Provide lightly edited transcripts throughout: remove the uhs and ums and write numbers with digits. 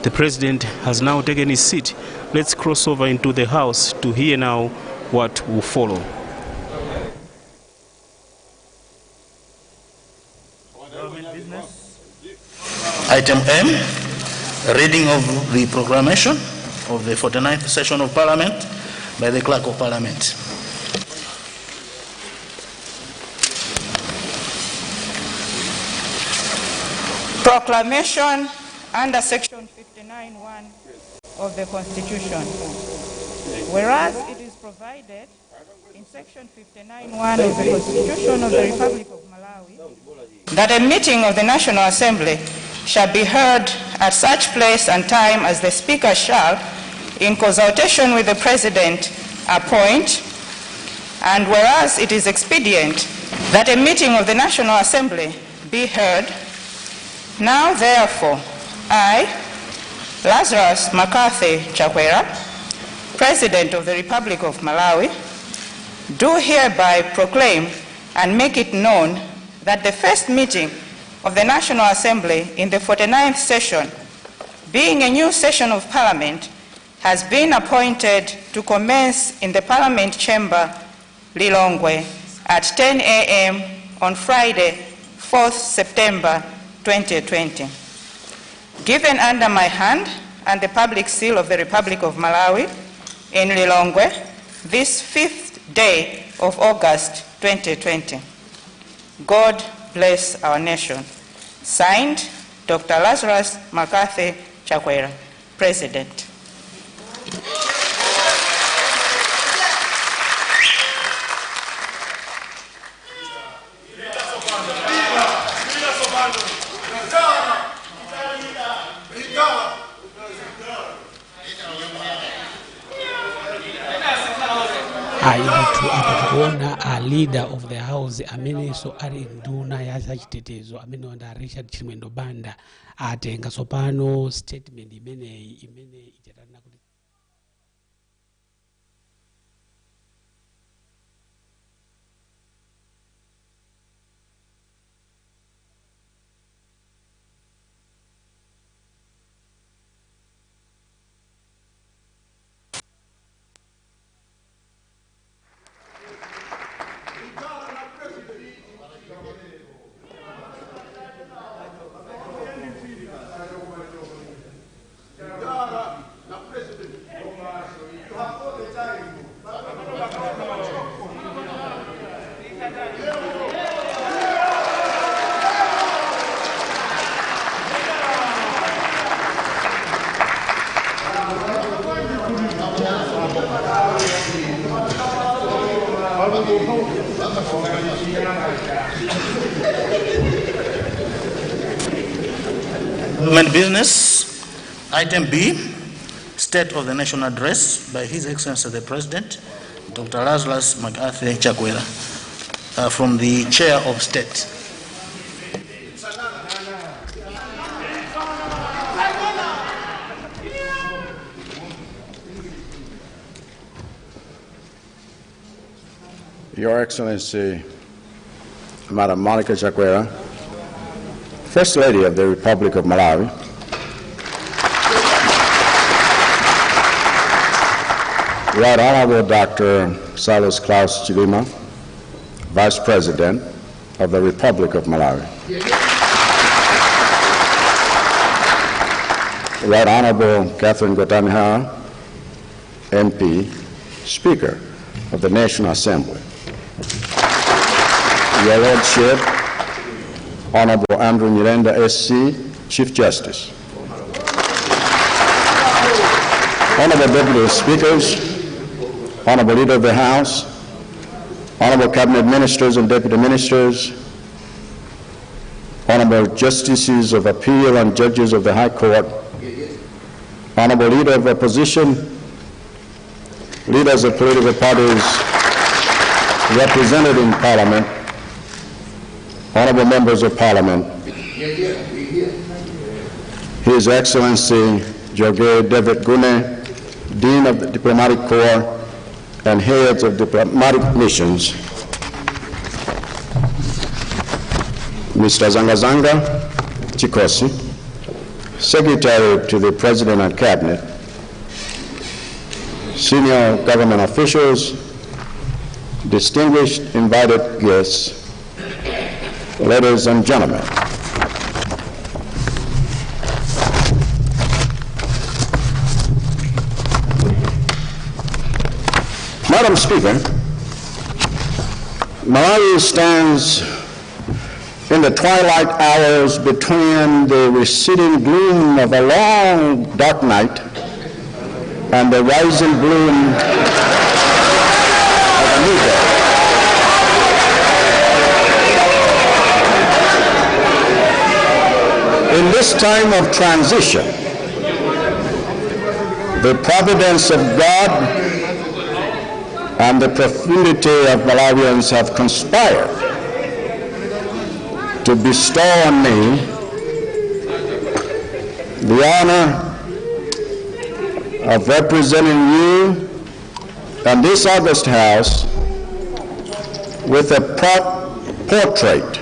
The President has now taken his seat. Let's cross over into the House to hear now what will follow. Item M, reading of the proclamation of the 49th session of Parliament by the Clerk of Parliament. Proclamation under Section 59(1) of the Constitution. Whereas it is provided in Section 59(1) of the Constitution of the Republic of Malawi that a meeting of the National Assembly shall be held at such place and time as the Speaker shall, in consultation with the President, appoint, and whereas it is expedient that a meeting of the National Assembly be held, now therefore, I, Lazarus McCarthy Chakwera, President of the Republic of Malawi, do hereby proclaim and make it known that the first meeting of the National Assembly in the 49th session, being a new session of Parliament, has been appointed to commence in the Parliament Chamber, Lilongwe, at 10 a.m. on Friday, 4th September 2020. Given under my hand and the public seal of the Republic of Malawi in Lilongwe, this 5th day of August 2020. God bless our nation. Signed, Dr. Lazarus McCarthy Chakwera, President. Kuona a leader of the house amene so ali nduna ya zachitetezo amene wanda Richard Chimwendo Banda atenga sopano statement imene itatana kuti Government business. Item B, State of the Nation Address by His Excellency the President, Dr. Lazarus McCarthy Chakwera, from the Chair of State. Your Excellency, Madam Monica Chakwera, First Lady of the Republic of Malawi, Right Honorable Dr. Silas Klaus Chilima, Vice President of the Republic of Malawi, Right Honorable Catherine Gotanha, MP, Speaker of the National Assembly, Your Lordship, Honorable Andrew Nyirenda SC, Chief Justice, Honorable Deputy Speakers, Honorable Leader of the House, Honorable Cabinet Ministers and Deputy Ministers, Honorable Justices of Appeal and Judges of the High Court, Honorable Leader of Opposition, leaders of political parties represented in Parliament, Honorable Members of Parliament, His Excellency Jorge David Gune, Dean of the Diplomatic Corps, and heads of diplomatic missions, Mr. Zangazanga Chikosi, Secretary to the President and Cabinet, senior government officials, distinguished invited guests, ladies and gentlemen. Madam Speaker, Malawi stands in the twilight hours between the receding gloom of a long, dark night and the rising bloom of a new day. In this time of transition, the providence of God and the profundity of Malawians have conspired to bestow on me the honor of representing you and this august House with a portrait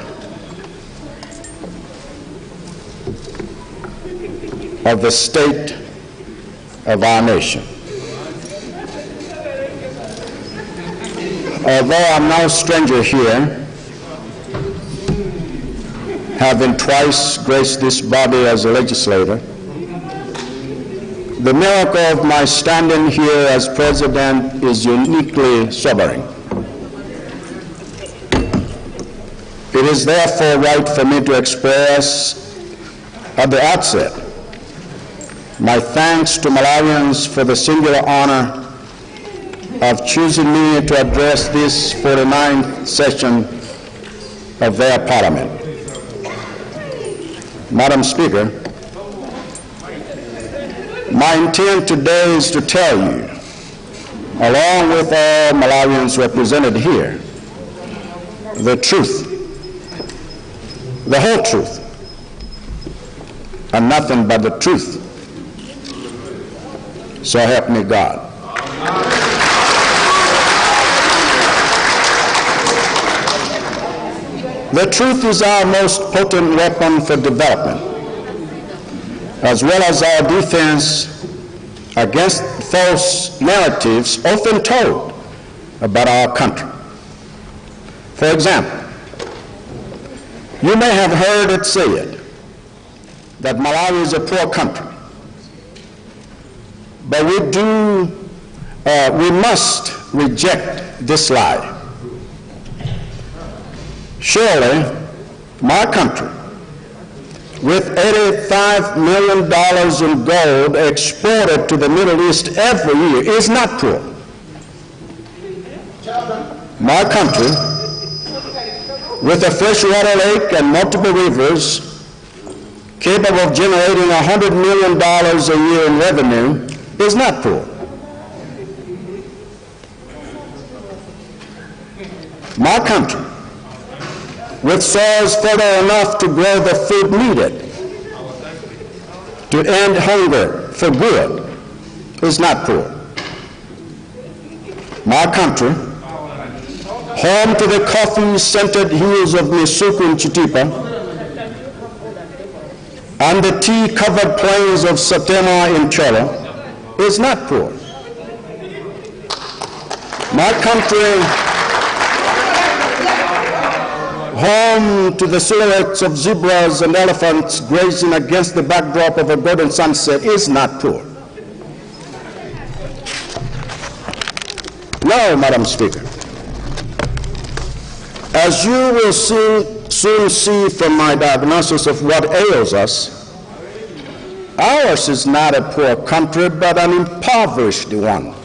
of the state of our nation. Although I'm no stranger here, having twice graced this body as a legislator, the miracle of my standing here as president is uniquely sobering. It is therefore right for me to express at the outset my thanks to Malawians for the singular honor of choosing me to address this 49th session of their parliament. Madam Speaker, my intent today is to tell you, along with all Malawians represented here, the truth, the whole truth, and nothing but the truth. So help me God. The truth is our most potent weapon for development, as well as our defense against false narratives often told about our country. For example, you may have heard it said that Malawi is a poor country, but we must reject this lie. Surely, my country, with $85 million in gold exported to the Middle East every year, is not poor. My country, with a freshwater lake and multiple rivers, capable of generating $100 million a year in revenue, is not poor. My country, with soils fertile enough to grow the food needed to end hunger for good, is not poor. My country, home to the coffee-scented hills of Misuku and Chitipa and the tea-covered plains of Satema in Cholo, is not poor. My country, home to the silhouettes of zebras and elephants grazing against the backdrop of a golden sunset, is not poor. No, Madam Speaker, as you will soon see from my diagnosis of what ails us, ours is not a poor country, but an impoverished one.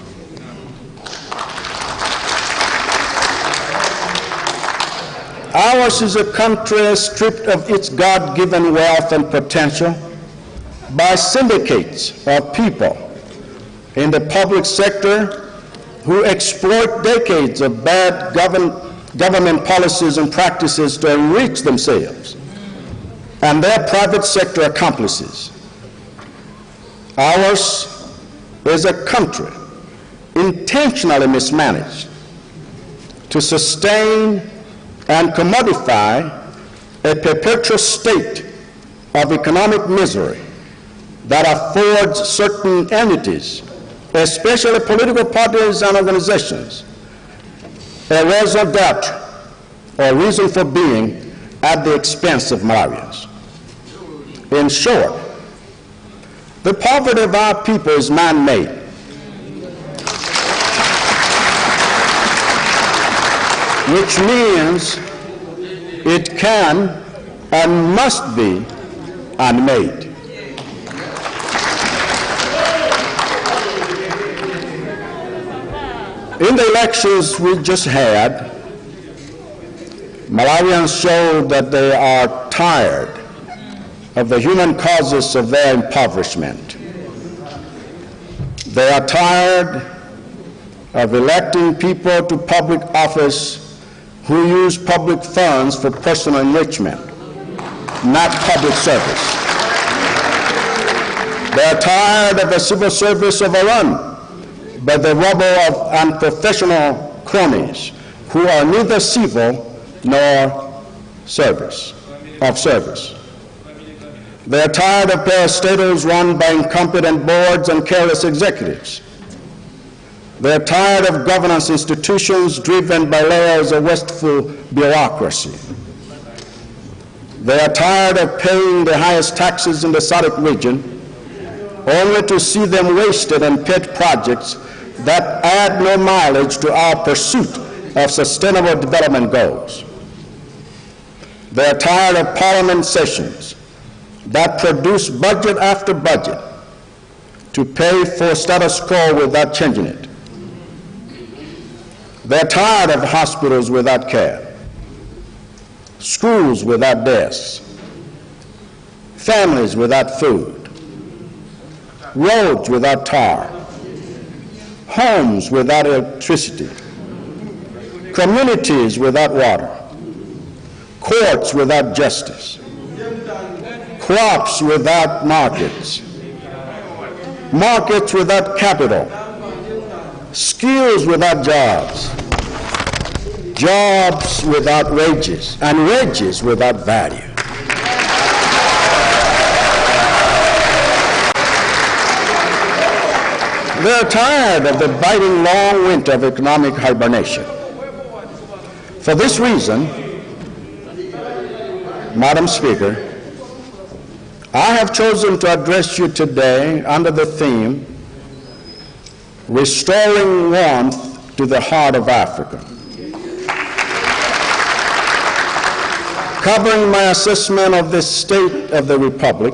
Ours is a country stripped of its God-given wealth and potential by syndicates of people in the public sector who exploit decades of bad government policies and practices to enrich themselves and their private sector accomplices. Ours is a country intentionally mismanaged to sustain and commodify a perpetual state of economic misery that affords certain entities, especially political parties and organizations, a raison d'etre or reason for being at the expense of Malawians. In short, the poverty of our people is man-made. Which means it can and must be unmade. In the elections we just had, Malawians showed that they are tired of the human causes of their impoverishment. They are tired of electing people to public office who use public funds for personal enrichment, not public service. They are tired of a civil service overrun by the rabble of unprofessional cronies who are neither civil nor of service. They are tired of parastatals run by incompetent boards and careless executives. They are tired of governance institutions driven by layers of wasteful bureaucracy. They are tired of paying the highest taxes in the SADC region only to see them wasted on pet projects that add no mileage to our pursuit of sustainable development goals. They are tired of parliament sessions that produce budget after budget to pay for status quo without changing it. They are tired of hospitals without care, schools without desks, families without food, roads without tar, homes without electricity, communities without water, courts without justice, crops without markets, markets without capital, skills without jobs, jobs without wages, and wages without value. They are tired of the biting long winter of economic hibernation. For this reason, Madam Speaker, I have chosen to address you today under the theme, Restoring Warmth to the Heart of Africa, covering my assessment of the state of the Republic,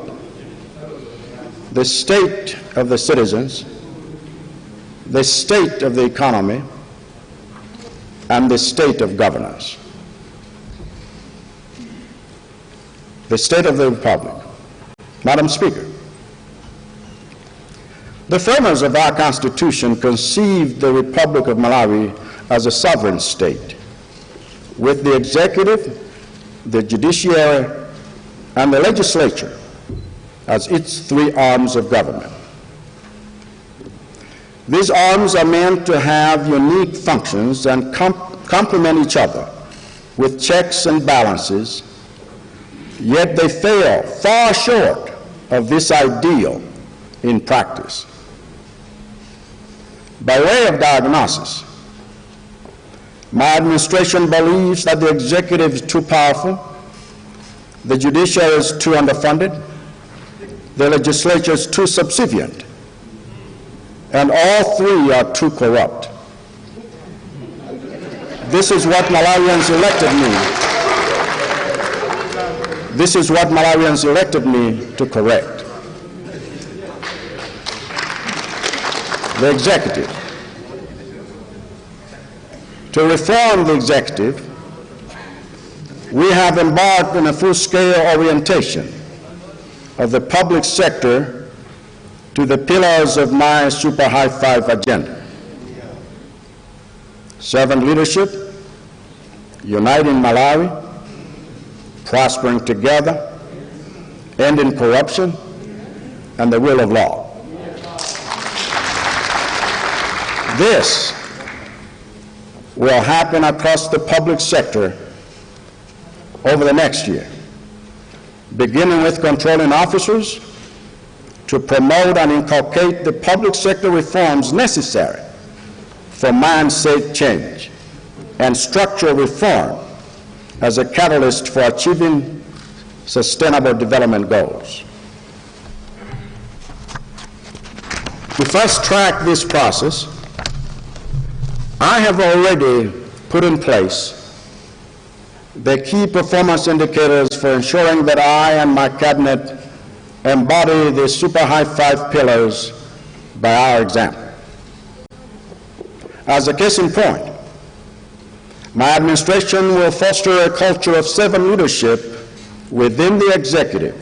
the state of the citizens, the state of the economy, and the state of governance. The state of the Republic. Madam Speaker, the framers of our Constitution conceived the Republic of Malawi as a sovereign state, with the executive, the judiciary, and the legislature as its three arms of government. These arms are meant to have unique functions and complement each other with checks and balances, yet they fail far short of this ideal in practice. By way of diagnosis, my administration believes that the executive is too powerful, the judiciary is too underfunded, the legislature is too subservient, and all three are too corrupt. This is what Malawians elected me. This is what Malawians elected me to correct. The executive. To reform the executive, we have embarked on a full-scale orientation of the public sector to the pillars of my Super High Five agenda. Servant leadership, uniting Malawi, prospering together, ending corruption, and the rule of law. This will happen across the public sector over the next year, beginning with controlling officers, to promote and inculcate the public sector reforms necessary for mindset change and structural reform as a catalyst for achieving sustainable development goals. To fast-track this process, I have already put in place the key performance indicators for ensuring that I and my cabinet embody the Super High Five pillars by our example. As a case in point, my administration will foster a culture of servant leadership within the executive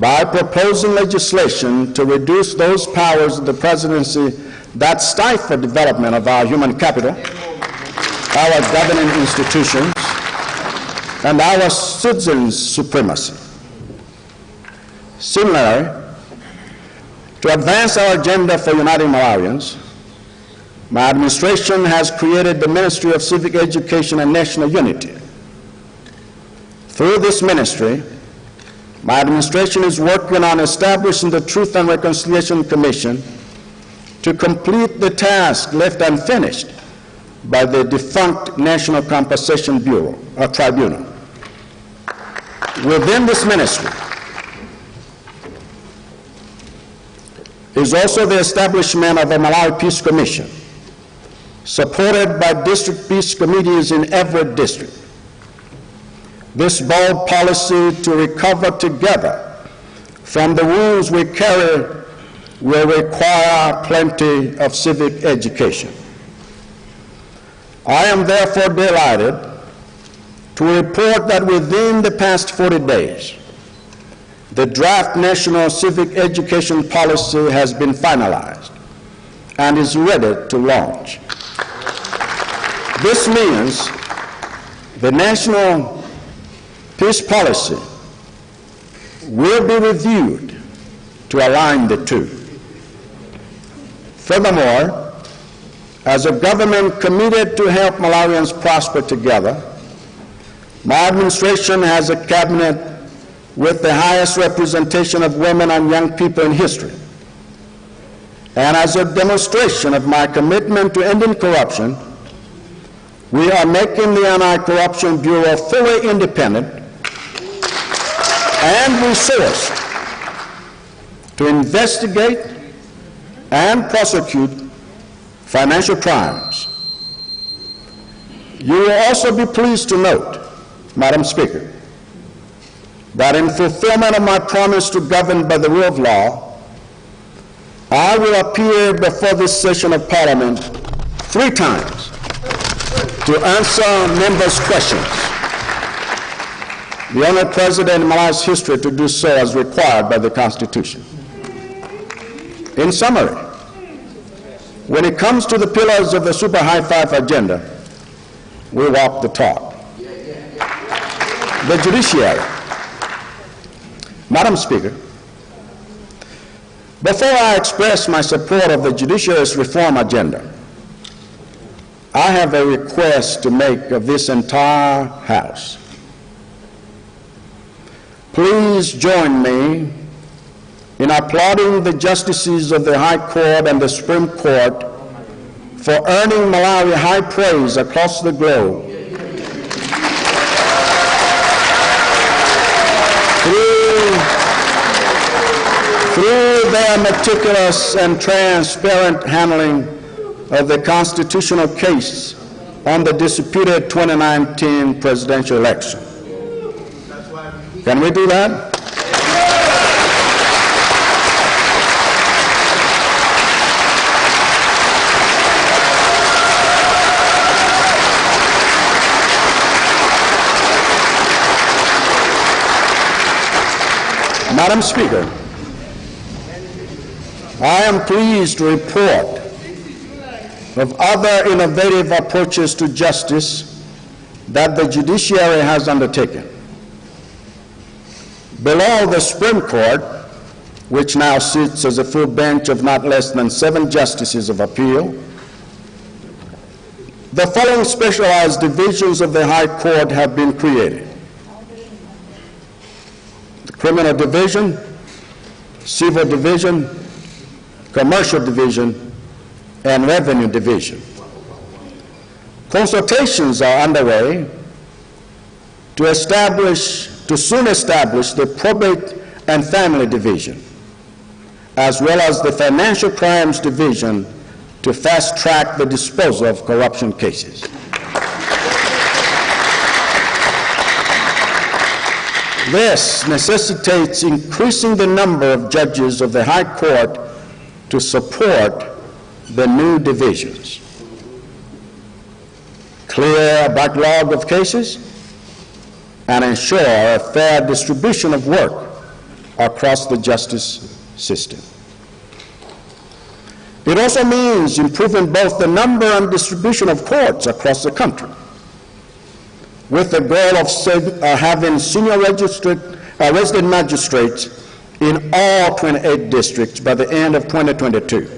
by proposing legislation to reduce those powers of the presidency that stifle development of our human capital, our governing institutions, and our citizens' supremacy. Similarly, to advance our agenda for uniting Malawians, my administration has created the Ministry of Civic Education and National Unity. Through this ministry, my administration is working on establishing the Truth and Reconciliation Commission to complete the task left unfinished by the defunct National Compensation Tribunal. Within this ministry is also the establishment of a Malawi Peace Commission, supported by district peace committees in every district. This bold policy to recover together from the wounds we carry will require plenty of civic education. I am therefore delighted to report that within the past 40 days, the draft National Civic Education Policy has been finalized and is ready to launch. This means the National Peace Policy will be reviewed to align the two. Furthermore, as a government committed to help Malawians prosper together, my administration has a cabinet with the highest representation of women and young people in history. And as a demonstration of my commitment to ending corruption, we are making the Anti-Corruption Bureau fully independent and resourced to investigate and prosecute financial crimes. You will also be pleased to note, Madam Speaker, that in fulfillment of my promise to govern by the rule of law, I will appear before this session of Parliament 3 times to answer members' questions, the only president in Malawi's history to do so as required by the Constitution. In summary, when it comes to the pillars of the Super High Five agenda, we walk the talk. The judiciary. Madam Speaker, before I express my support of the judiciary's reform agenda, I have a request to make of this entire House. Please join me in applauding the justices of the High Court and the Supreme Court for earning Malawi high praise across the globe through their meticulous and transparent handling of the constitutional case on the disputed 2019 presidential election. Can we do that? Madam Speaker, I am pleased to report of other innovative approaches to justice that the judiciary has undertaken. Below the Supreme Court, which now sits as a full bench of not less than 7 justices of appeal, the following specialized divisions of the High Court have been created: the Criminal Division, Civil Division, Commercial Division, and Revenue Division. Consultations are underway to soon establish the Probate and Family Division, as well as the Financial Crimes Division, to fast-track the disposal of corruption cases. This necessitates increasing the number of judges of the High Court to support the new divisions, clear a backlog of cases, and ensure a fair distribution of work across the justice system. It also means improving both the number and distribution of courts across the country, with the goal of having senior resident magistrates in all 28 districts by the end of 2022.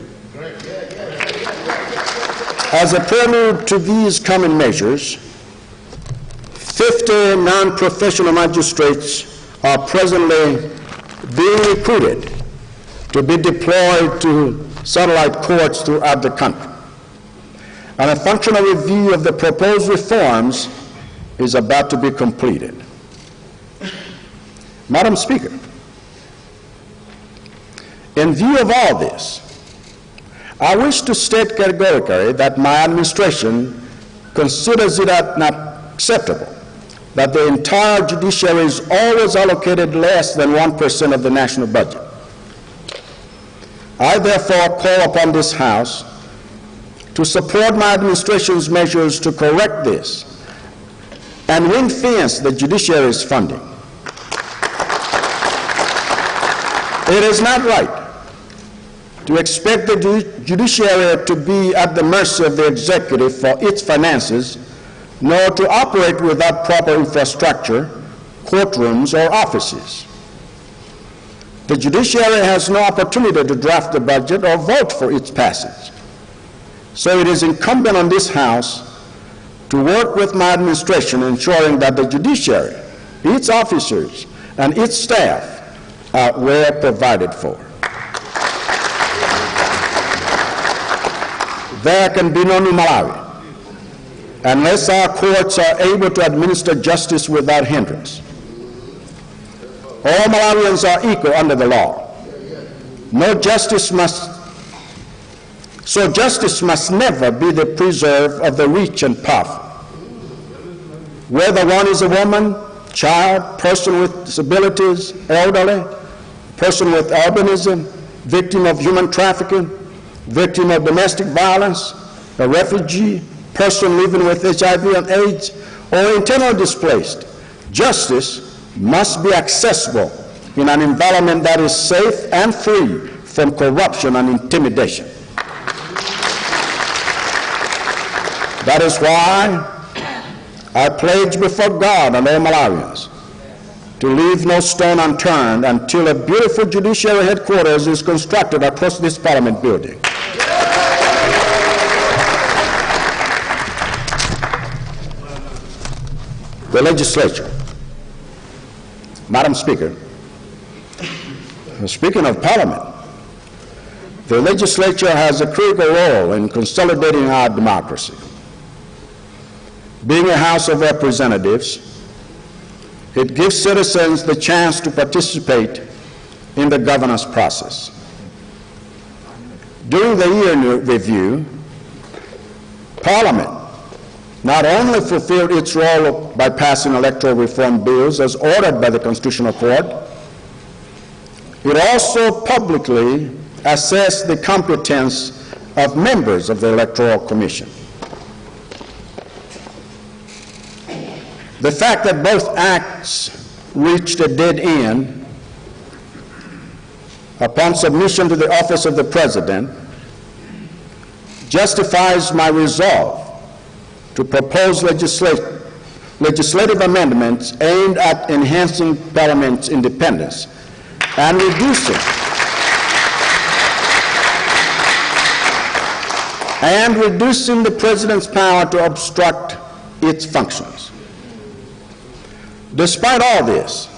As a prelude to these coming measures, 50 non-professional magistrates are presently being recruited to be deployed to satellite courts throughout the country. And a functional review of the proposed reforms is about to be completed. Madam Speaker, in view of all this, I wish to state categorically that my administration considers it unacceptable that the entire judiciary is always allocated less than 1% of the national budget. I therefore call upon this House to support my administration's measures to correct this and ring-fence the judiciary's funding. It is not right to expect the judiciary to be at the mercy of the executive for its finances, nor to operate without proper infrastructure, courtrooms, or offices. The judiciary has no opportunity to draft the budget or vote for its passage. So it is incumbent on this House to work with my administration, ensuring that the judiciary, its officers, and its staff are well provided for. There can be no new Malawi unless our courts are able to administer justice without hindrance. All Malawians are equal under the law. So justice must never be the preserve of the rich and powerful. Whether one is a woman, child, person with disabilities, elderly, person with albinism, victim of human trafficking, victim of domestic violence, a refugee, person living with HIV and AIDS, or internally displaced, justice must be accessible in an environment that is safe and free from corruption and intimidation. That is why I pledge before God and all Malawians to leave no stone unturned until a beautiful judiciary headquarters is constructed across this Parliament building. The legislature. Madam Speaker, speaking of Parliament, the legislature has a critical role in consolidating our democracy. Being a House of Representatives, it gives citizens the chance to participate in the governance process. During the year review, Parliament not only fulfilled its role by passing electoral reform bills as ordered by the Constitutional Court, it also publicly assessed the competence of members of the Electoral Commission. The fact that both acts reached a dead end upon submission to the office of the President justifies my resolve to propose legislative amendments aimed at enhancing Parliament's independence and reducing the President's power to obstruct its functions. Despite all this,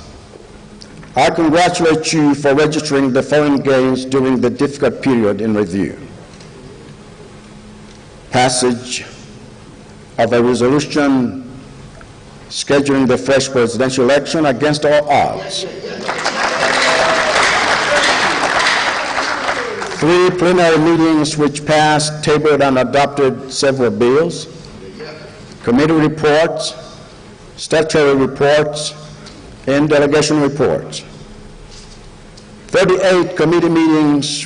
I congratulate you for registering the following gains during the difficult period in review. Passage of a resolution scheduling the fresh presidential election against all odds. 3 plenary meetings which passed, tabled, and adopted several bills. Committee reports, statutory reports, and delegation reports. 38 committee meetings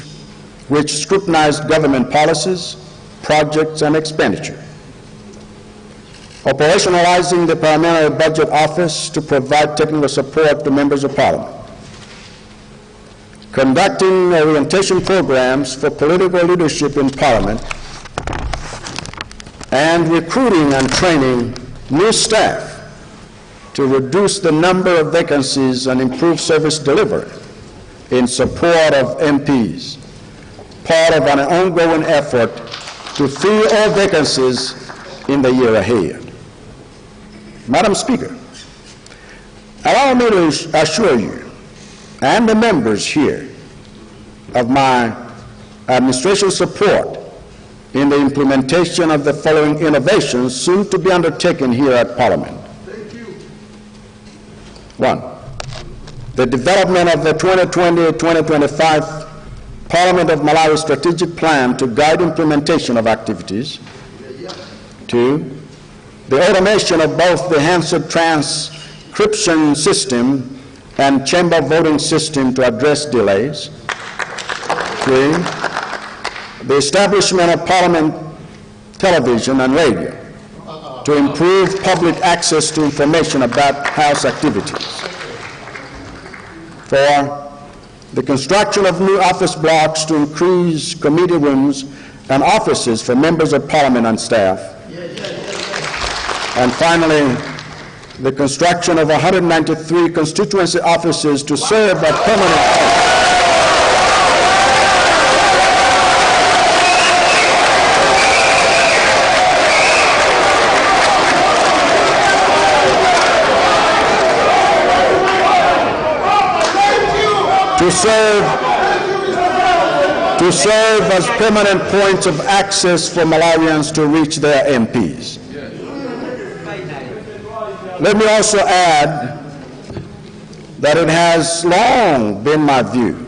which scrutinized government policies, projects, and expenditure. Operationalizing the Parliamentary Budget Office to provide technical support to members of Parliament. Conducting orientation programs for political leadership in Parliament, and recruiting and training new staff to reduce the number of vacancies and improve service delivery in support of MPs, part of an ongoing effort to fill all vacancies in the year ahead. Madam Speaker, allow me to assure you and the members here of my administration's support in the implementation of the following innovations soon to be undertaken here at Parliament. Thank you. 1. The development of the 2020-2025 Parliament of Malawi Strategic Plan to guide implementation of activities. 2. The automation of both the Hansard transcription system and chamber voting system to address delays. 3. The establishment of Parliament television and radio to improve public access to information about House activities. 4. The construction of new office blocks to increase committee rooms and offices for members of Parliament and staff. And finally, the construction of 193 constituency offices to serve as permanent to serve as permanent points of access for Malawians to reach their MPs. Let me also add that it has long been my view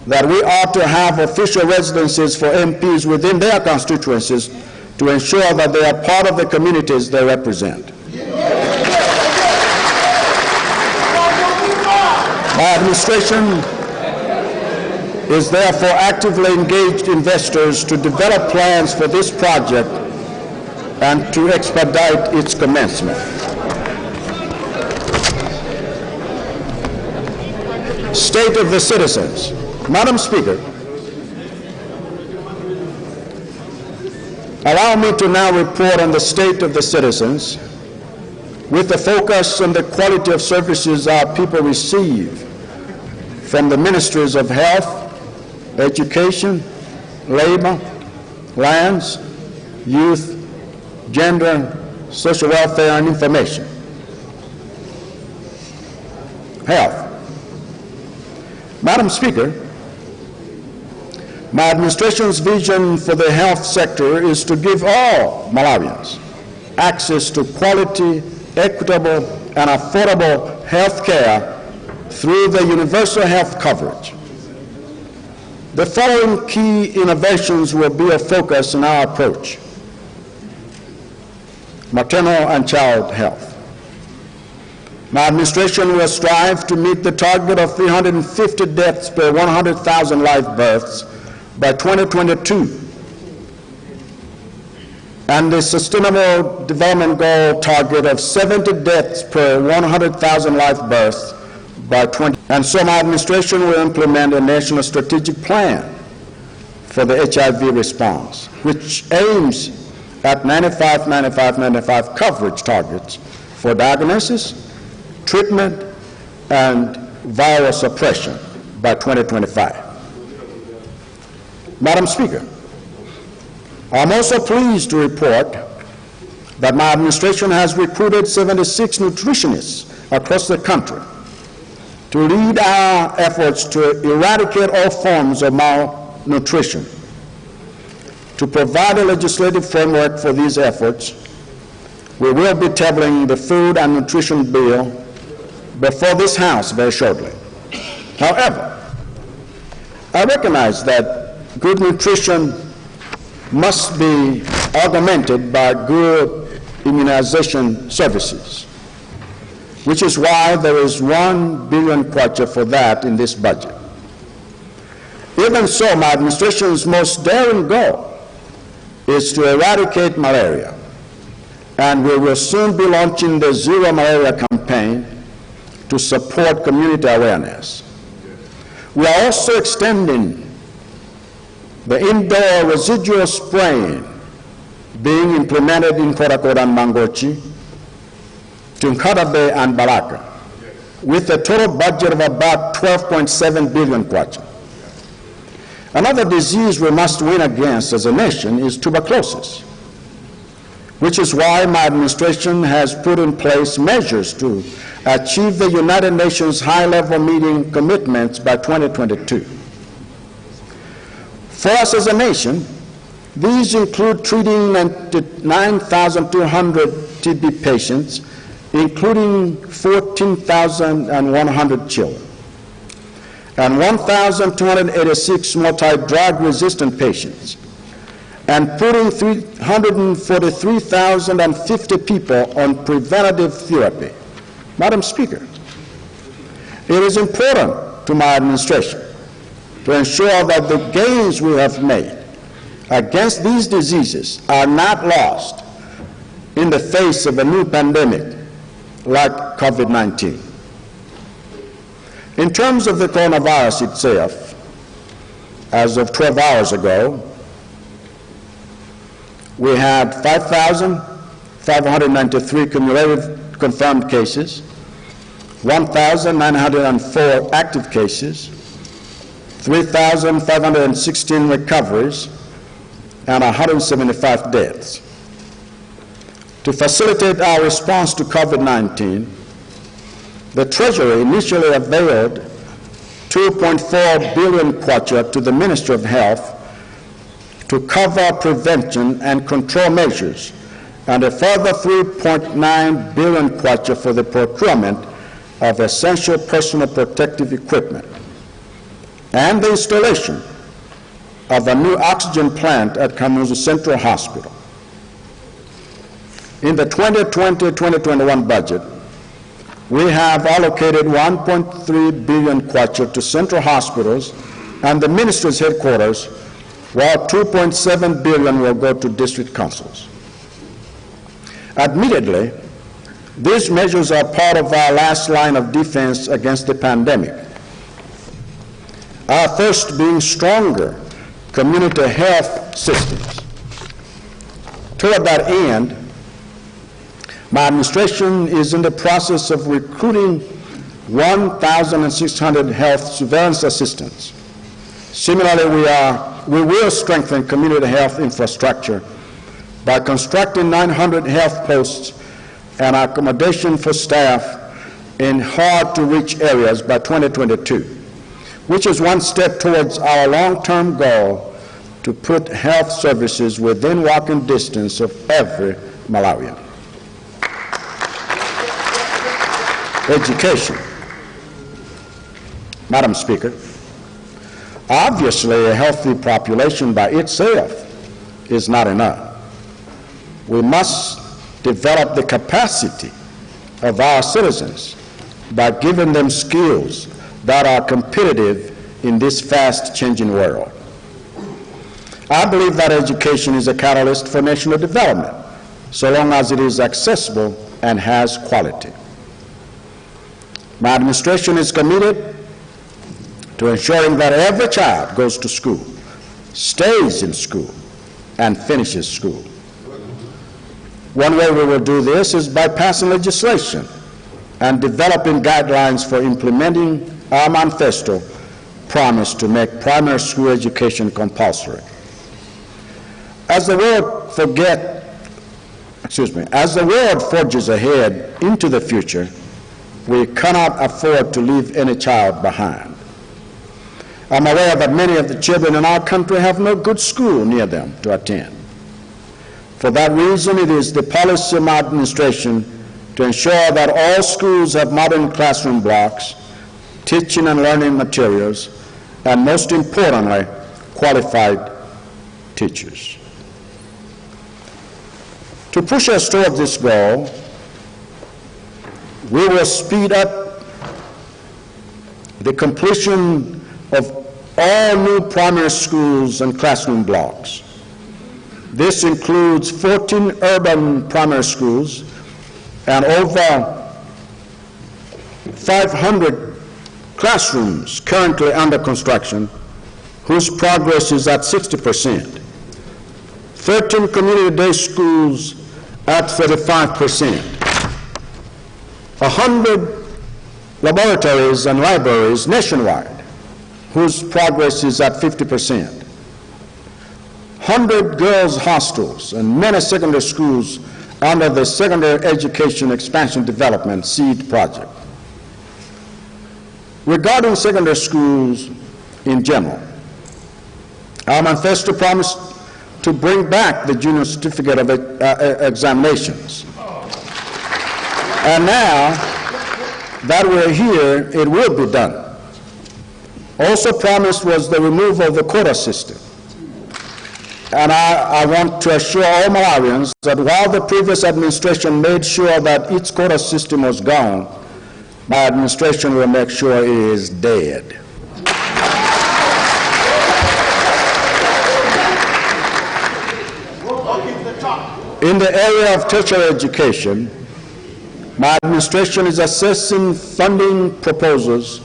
that we ought to have official residences for MPs within their constituencies to ensure that they are part of the communities they represent. My administration is therefore actively engaged investors to develop plans for this project and to expedite its commencement. State of the citizens. Madam Speaker, allow me to now report on the state of the citizens with the focus on the quality of services our people receive from the ministries of health, education, labor, lands, youth, gender, social welfare, and information. Health. Madam Speaker, my administration's vision for the health sector is to give all Malawians access to quality, equitable, and affordable health care through the universal health coverage. The following key innovations will be a focus in our approach. Maternal and child health. My administration will strive to meet the target of 350 deaths per 100,000 live births by 2022, and the Sustainable Development Goal target of 70 deaths per 100,000 live births by 20. And so my administration will implement a national strategic plan for the HIV response, which aims at 95 coverage targets for diagnosis, treatment, and viral suppression by 2025. Madam Speaker, I'm also pleased to report that my administration has recruited 76 nutritionists across the country to lead our efforts to eradicate all forms of malnutrition. To provide a legislative framework for these efforts, we will be tabling the Food and Nutrition Bill before this House very shortly. However, I recognize that good nutrition must be augmented by good immunization services, which is why there is 1 billion kwacha for that in this budget. Even so, my administration's most daring goal is to eradicate malaria, and we will soon be launching the Zero Malaria campaign to support community awareness. We are also extending the indoor residual spraying being implemented in Korakora and Mangochi to Nkatabe and Balaka, with a total budget of about 12.7 billion kwacha. Another disease we must win against as a nation is tuberculosis, which is why my administration has put in place measures to achieve the United Nations high-level meeting commitments by 2022. For us as a nation, these include treating 9,200 TB patients, including 14,100 children, and 1,286 multi-drug-resistant patients, and putting 343,050 people on preventative therapy. Madam Speaker, it is important to my administration to ensure that the gains we have made against these diseases are not lost in the face of a new pandemic like COVID-19. In terms of the coronavirus itself, as of 12 hours ago, we had 5,593 cumulative confirmed cases, 1,904 active cases, 3,516 recoveries, and 175 deaths. To facilitate our response to COVID-19, the Treasury initially availed 2.4 billion kwacha to the Ministry of Health to cover prevention and control measures, and a further 3.9 billion kwacha for the procurement of essential personal protective equipment and the installation of a new oxygen plant at Kamuzu Central Hospital. In the 2020-2021 budget, we have allocated 1.3 billion kwacha to central hospitals and the ministry's headquarters, while 2.7 billion will go to district councils. Admittedly, these measures are part of our last line of defense against the pandemic. Our first being stronger community health systems. Toward that end, my administration is in the process of recruiting 1,600 health surveillance assistants. Similarly, we will strengthen community health infrastructure by constructing 900 health posts and accommodation for staff in hard-to-reach areas by 2022, which is one step towards our long-term goal to put health services within walking distance of every Malawian. Education. Madam Speaker, obviously a healthy population by itself is not enough. We must develop the capacity of our citizens by giving them skills that are competitive in this fast-changing world. I believe that education is a catalyst for national development, so long as it is accessible and has quality. My administration is committed to ensuring that every child goes to school, stays in school, and finishes school. One way we will do this is by passing legislation and developing guidelines for implementing our manifesto promise to make primary school education compulsory. As the world forges ahead into the future, We cannot afford to leave any child behind. I'm aware that many of the children in our country have no good school near them to attend. For that reason, it is the policy of my administration to ensure that all schools have modern classroom blocks, teaching and learning materials, and most importantly, qualified teachers. To push us toward this goal, we will speed up the completion of all new primary schools and classroom blocks. This includes 14 urban primary schools and over 500 classrooms currently under construction, whose progress is at 60%. 13 community day schools at 35%. 100 laboratories and libraries nationwide, whose progress is at 50%. 100 girls' hostels and many secondary schools under the Secondary Education Expansion Development SEED project. Regarding secondary schools in general, our manifesto promised to bring back the junior certificate of examinations. And now that we're here, it will be done. Also promised was the removal of the quota system. And I want to assure all Malawians that while the previous administration made sure that its quota system was gone, my administration will make sure it is dead. In the area of tertiary education, my administration is assessing funding proposals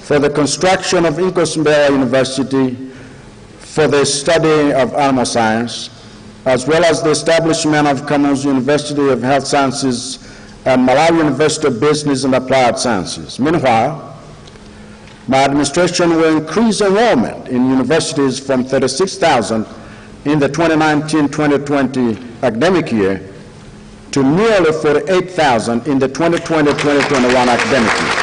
for the construction of Inauguration University for the study of animal science, as well as the establishment of Kamuzu University of Health Sciences and Malawi University of Business and Applied Sciences. Meanwhile, my administration will increase enrollment in universities from 36,000 in the 2019-2020 academic year to nearly 48,000 in the 2020-2021 academic year.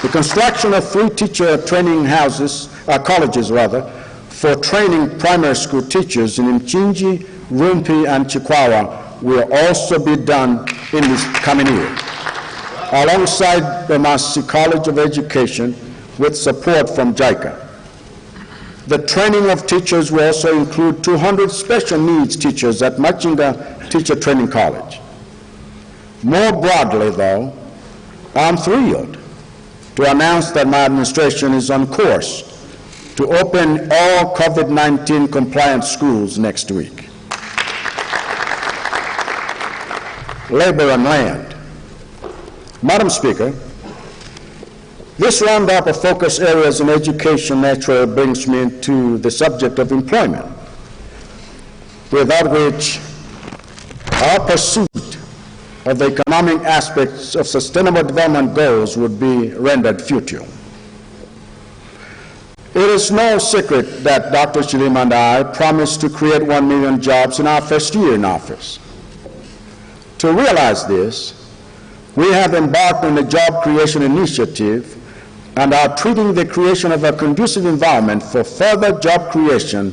The construction of 3 teacher training colleges for training primary school teachers in Mchinji, Rumpi, and Chikwawa will also be done in this coming year, alongside the Masi College of Education with support from JICA. The training of teachers will also include 200 special needs teachers at Machinga Teacher Training College. More broadly, though, I'm thrilled to announce that my administration is on course to open all COVID-19 compliant schools next week. Labor and land. Madam Speaker, this roundup of focus areas in education naturally brings me to the subject of employment, without which our pursuit of the economic aspects of sustainable development goals would be rendered futile. It is no secret that Dr. Chilima and I promised to create 1 million jobs in our first year in office. To realize this, we have embarked on a job creation initiative and are treating the creation of a conducive environment for further job creation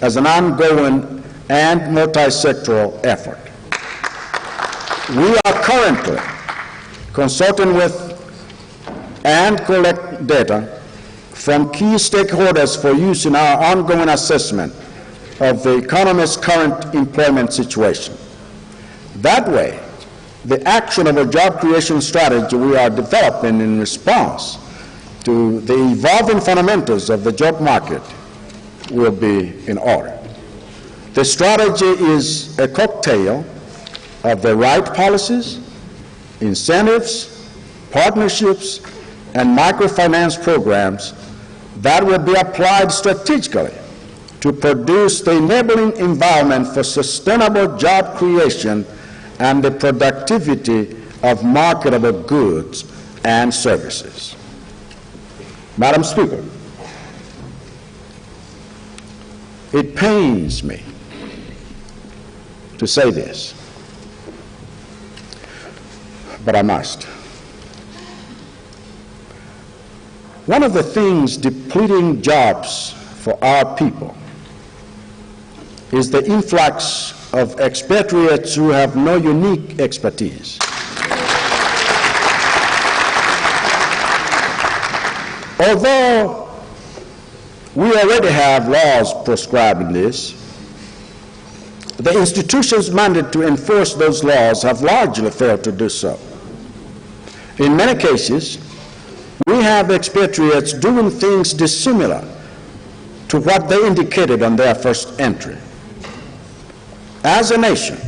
as an ongoing and multi-sectoral effort. We are currently consulting with and collect data from key stakeholders for use in our ongoing assessment of the economy's current employment situation. That way, the action of a job creation strategy we are developing in response to the evolving fundamentals of the job market will be in order. The strategy is a cocktail of the right policies, incentives, partnerships, and microfinance programs that will be applied strategically to produce the enabling environment for sustainable job creation and the productivity of marketable goods and services. Madam Speaker, it pains me to say this, but I must. One of the things depleting jobs for our people is the influx of expatriates who have no unique expertise. Although we already have laws prescribing this, the institutions mandated to enforce those laws have largely failed to do so. In many cases, we have expatriates doing things dissimilar to what they indicated on their first entry. As a nation,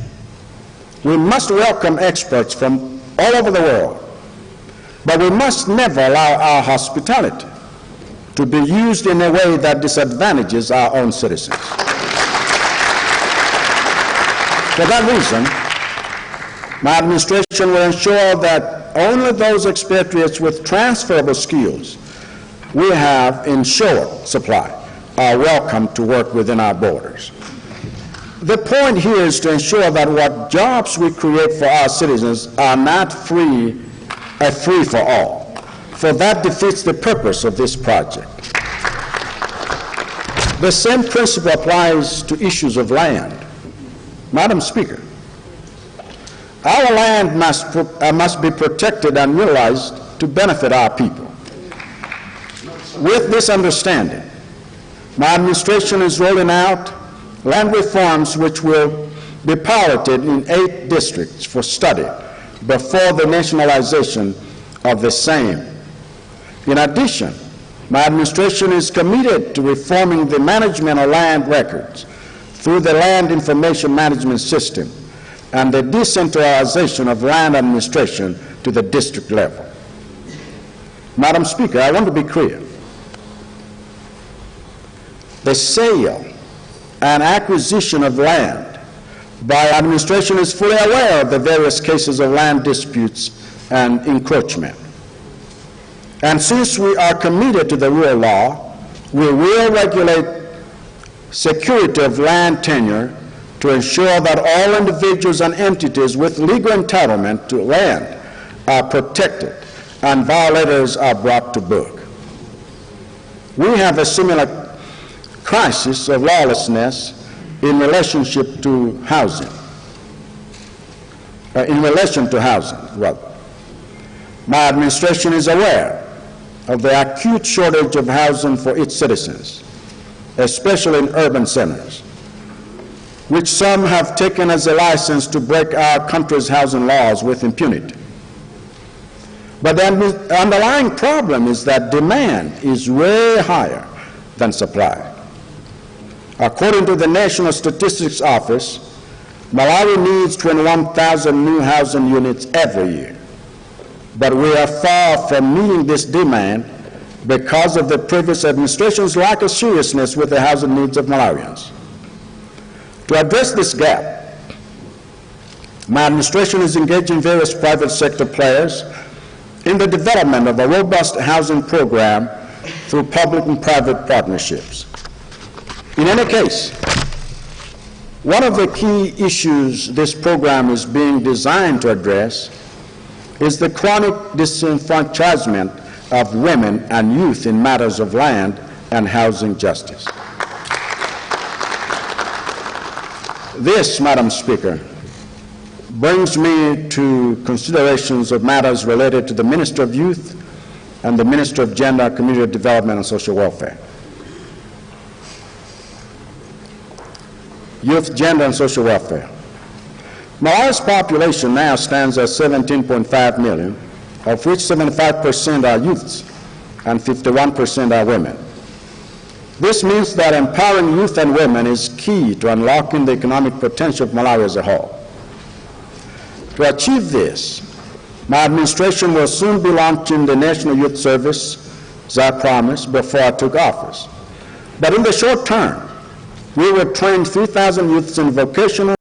we must welcome experts from all over the world, but we must never allow our hospitality to be used in a way that disadvantages our own citizens. For that reason, my administration will ensure that only those expatriates with transferable skills we have in short supply are welcome to work within our borders. The point here is to ensure that what jobs we create for our citizens are not free for all, for that defeats the purpose of this project. The same principle applies to issues of land. Madam Speaker, our land must be protected and utilized to benefit our people. With this understanding, my administration is rolling out land reforms which will be piloted in 8 districts for study before the nationalization of the same. In addition, my administration is committed to reforming the management of land records through the Land Information Management System and the decentralization of land administration to the district level. Madam Speaker, I want to be clear. The sale and acquisition of land by administration is fully aware of the various cases of land disputes and encroachment. And since we are committed to the rule of law, we will regulate security of land tenure to ensure that all individuals and entities with legal entitlement to land are protected and violators are brought to book. We have a similar crisis of lawlessness in relationship to housing. My administration is aware of the acute shortage of housing for its citizens, especially in urban centers, which some have taken as a license to break our country's housing laws with impunity. But the underlying problem is that demand is way higher than supply. According to the National Statistics Office, Malawi needs 21,000 new housing units every year. But we are far from meeting this demand because of the previous administration's lack of seriousness with the housing needs of Malawians. To address this gap, my administration is engaging various private sector players in the development of a robust housing program through public and private partnerships. In any case, one of the key issues this program is being designed to address is the chronic disenfranchisement of women and youth in matters of land and housing justice. This, Madam Speaker, brings me to considerations of matters related to the Minister of Youth and the Minister of Gender, Community Development and Social Welfare. Youth, Gender and Social Welfare. Malawi's population now stands at 17.5 million, of which 75% are youths and 51% are women. This means that empowering youth and women is key to unlocking the economic potential of Malawi as a whole. To achieve this, my administration will soon be launching the National Youth Service, as I promised before I took office. But in the short term, we will train 3,000 youths in vocational,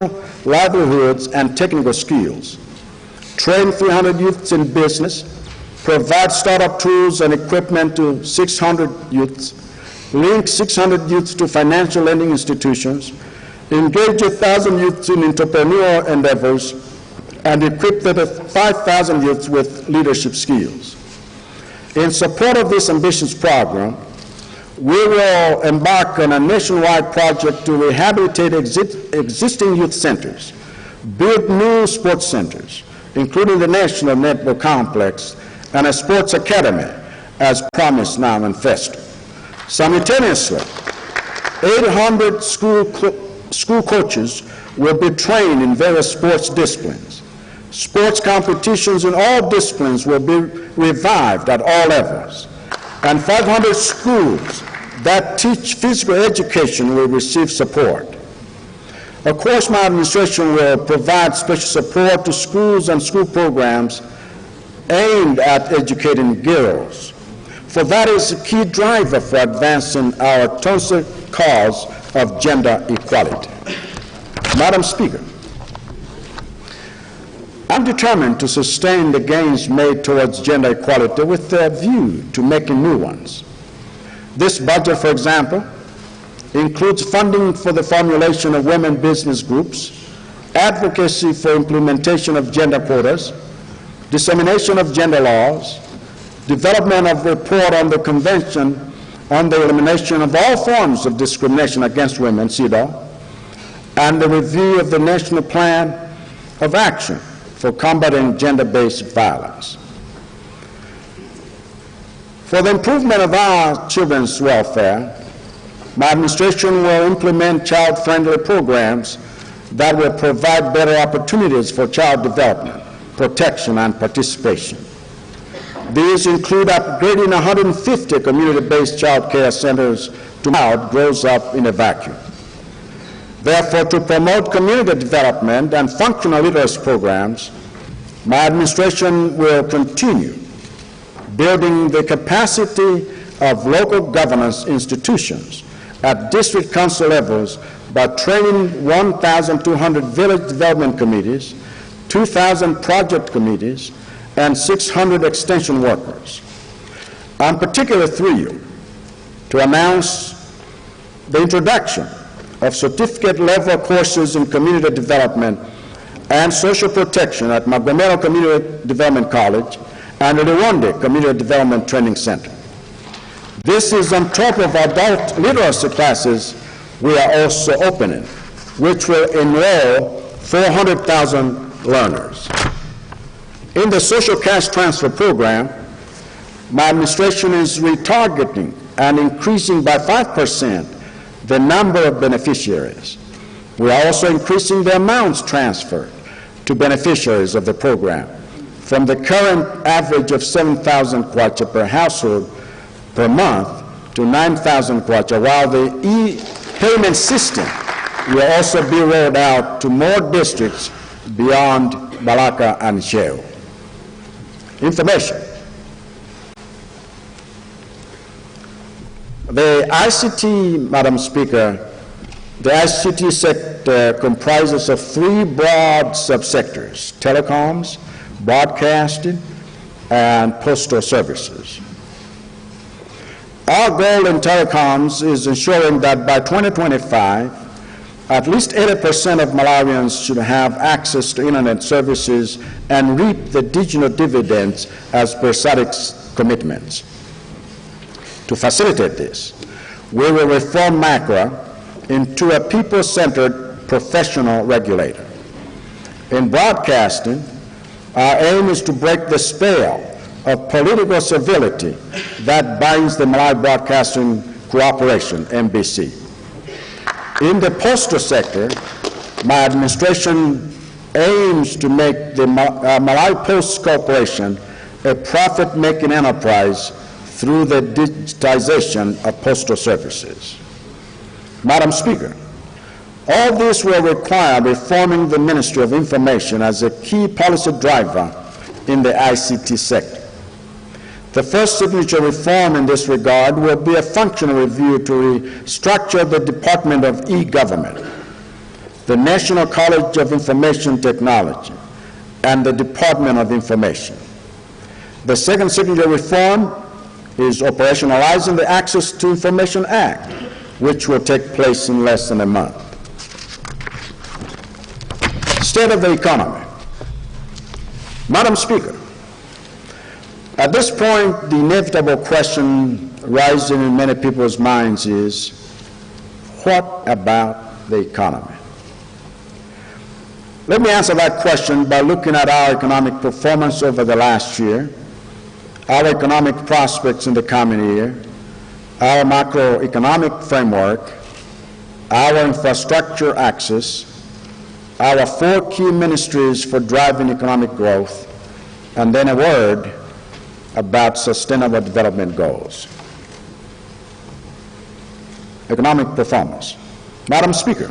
livelihoods, and technical skills, train 300 youths in business, provide startup tools and equipment to 600 youths, link 600 youths to financial lending institutions, engage 1,000 youths in entrepreneurial endeavors, and equip the 5,000 youths with leadership skills. In support of this ambitious program, we will embark on a nationwide project to rehabilitate existing youth centers, build new sports centers, including the National Netball Complex and a sports academy, as promised now in Festo. Simultaneously, 800 school coaches will be trained in various sports disciplines. Sports competitions in all disciplines will be revived at all levels, and 500 schools that teach physical education will receive support. Of course, my administration will provide special support to schools and school programs aimed at educating girls, for that is a key driver for advancing our total cause of gender equality. Madam Speaker, I'm determined to sustain the gains made towards gender equality with a view to making new ones. This budget, for example, includes funding for the formulation of women business groups, advocacy for implementation of gender quotas, dissemination of gender laws, development of report on the Convention on the Elimination of All Forms of Discrimination Against Women, CEDAW, and the review of the National Plan of Action for combating gender-based violence. For the improvement of our children's welfare, my administration will implement child-friendly programs that will provide better opportunities for child development, protection, and participation. These include upgrading 150 community-based child care centers to child grows up in a vacuum. Therefore, to promote community development and functional literacy programs, my administration will continue building the capacity of local governance institutions at district council levels by training 1,200 village development committees, 2,000 project committees, and 600 extension workers. I'm particularly thrilled to announce the introduction of certificate-level courses in community development and social protection at Magomero Community Development College and the Rwanda Community Development Training Center. This is on top of adult literacy classes we are also opening, which will enroll 400,000 learners. In the social cash transfer program, my administration is retargeting and increasing by 5% the number of beneficiaries. We are also increasing the amounts transferred to beneficiaries of the program from the current average of 7,000 kwacha per household per month to 9,000 kwacha, while the e-payment system will also be rolled out to more districts beyond Balaka and Sheo. Information. The ICT, Madam Speaker, the ICT sector comprises of three broad subsectors: telecoms, broadcasting, and postal services. Our goal in telecoms is ensuring that by 2025, at least 80% of Malawians should have access to internet services and reap the digital dividends as per SADC's commitments. To facilitate this, we will reform MACRA into a people-centered professional regulator. In broadcasting, our aim is to break the spell of political civility that binds the Malawi Broadcasting Corporation, MBC. In the postal sector, my administration aims to make the Malawi Post Corporation a profit-making enterprise through the digitization of postal services. Madam Speaker, all this will require reforming the Ministry of Information as a key policy driver in the ICT sector. The first signature reform in this regard will be a functional review to restructure the Department of E-Government, the National College of Information Technology, and the Department of Information. The second signature reform is operationalizing the Access to Information Act, which will take place in less than a month. State of the economy. Madam Speaker, at this point, the inevitable question rising in many people's minds is, what about the economy? Let me answer that question by looking at our economic performance over the last year, our economic prospects in the coming year, our macroeconomic framework, our infrastructure axis, our 4 key ministries for driving economic growth, and then a word about sustainable development goals. Economic performance. Madam Speaker,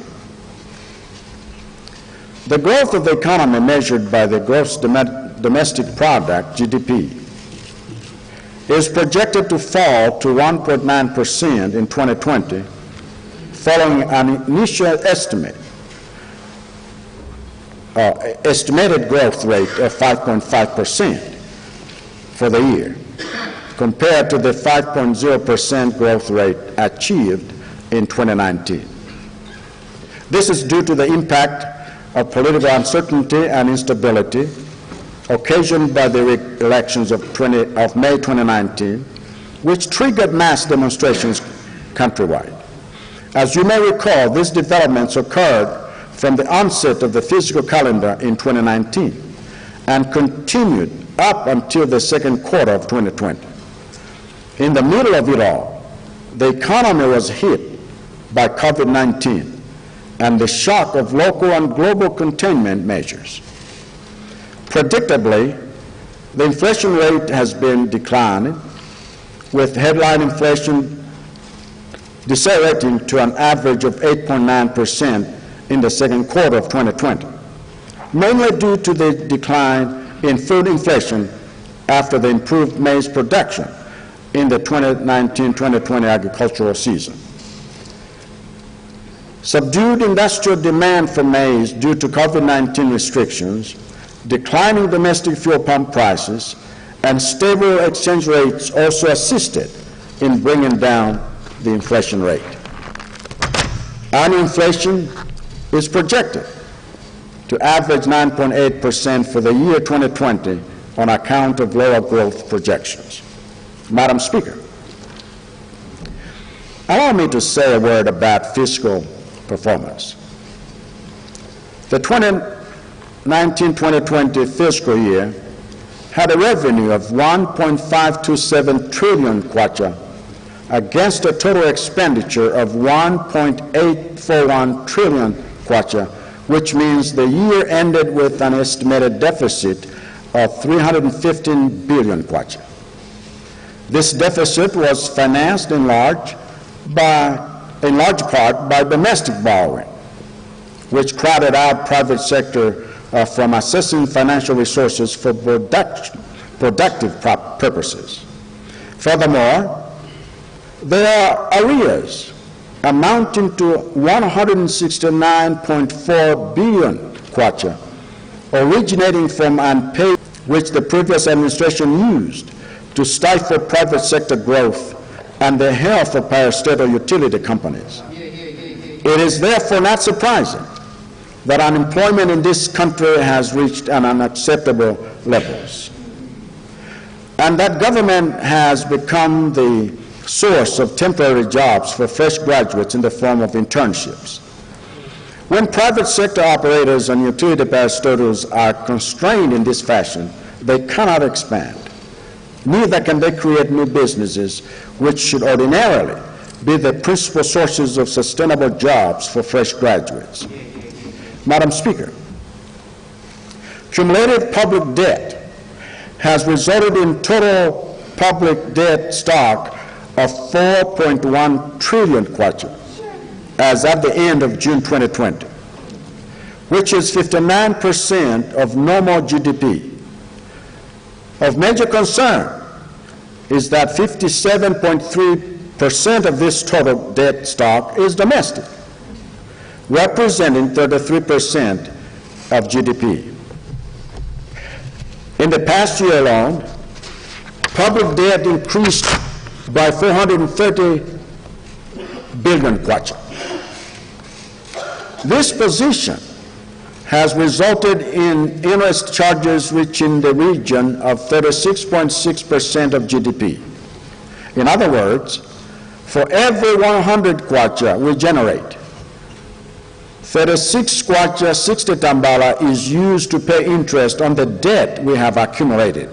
the growth of the economy measured by the gross domestic product, GDP, is projected to fall to 1.9% in 2020, following an initial estimated growth rate of 5.5% for the year, compared to the 5.0% growth rate achieved in 2019. This is due to the impact of political uncertainty and instability occasioned by the elections of May 2019, which triggered mass demonstrations countrywide. As you may recall, these developments occurred from the onset of the fiscal calendar in 2019 and continued up until the second quarter of 2020. In the middle of it all, the economy was hit by COVID-19 and the shock of local and global containment measures. Predictably, the inflation rate has been declining, with headline inflation decelerating to an average of 8.9% in the second quarter of 2020, mainly due to the decline in food inflation after the improved maize production in the 2019-2020 agricultural season. Subdued industrial demand for maize due to COVID-19 restrictions, declining domestic fuel pump prices, and stable exchange rates also assisted in bringing down the inflation rate. Annual inflation is projected to average 9.8% for the year 2020 on account of lower growth projections. Madam Speaker, allow me to say a word about fiscal performance. The 2019-2020 fiscal year had a revenue of 1.527 trillion kwacha against a total expenditure of 1.841 trillion kwacha, which means the year ended with an estimated deficit of 315 billion kwacha. This deficit was financed in large part by domestic borrowing, which crowded out private sector from accessing financial resources for productive purposes. Furthermore, there are arrears amounting to 169.4 billion kwacha, originating from unpaid, which the previous administration used to stifle private sector growth and the health of parastatal utility companies. It is therefore not surprising that unemployment in this country has reached an unacceptable levels, and that government has become the source of temporary jobs for fresh graduates in the form of internships. When private sector operators and utility parastatals are constrained in this fashion, they cannot expand. Neither can they create new businesses, which should ordinarily be the principal sources of sustainable jobs for fresh graduates. Madam Speaker, cumulative public debt has resulted in total public debt stock of 4.1 trillion kwacha as at the end of June 2020, which is 59% of normal GDP. Of major concern is that 57.3% of this total debt stock is domestic, representing 33% of GDP. In the past year alone, public debt increased by 430 billion kwacha. This position has resulted in interest charges reaching the region of 36.6% of GDP. In other words, for every 100 kwacha we generate, 36 kwacha 60 tambala is used to pay interest on the debt we have accumulated,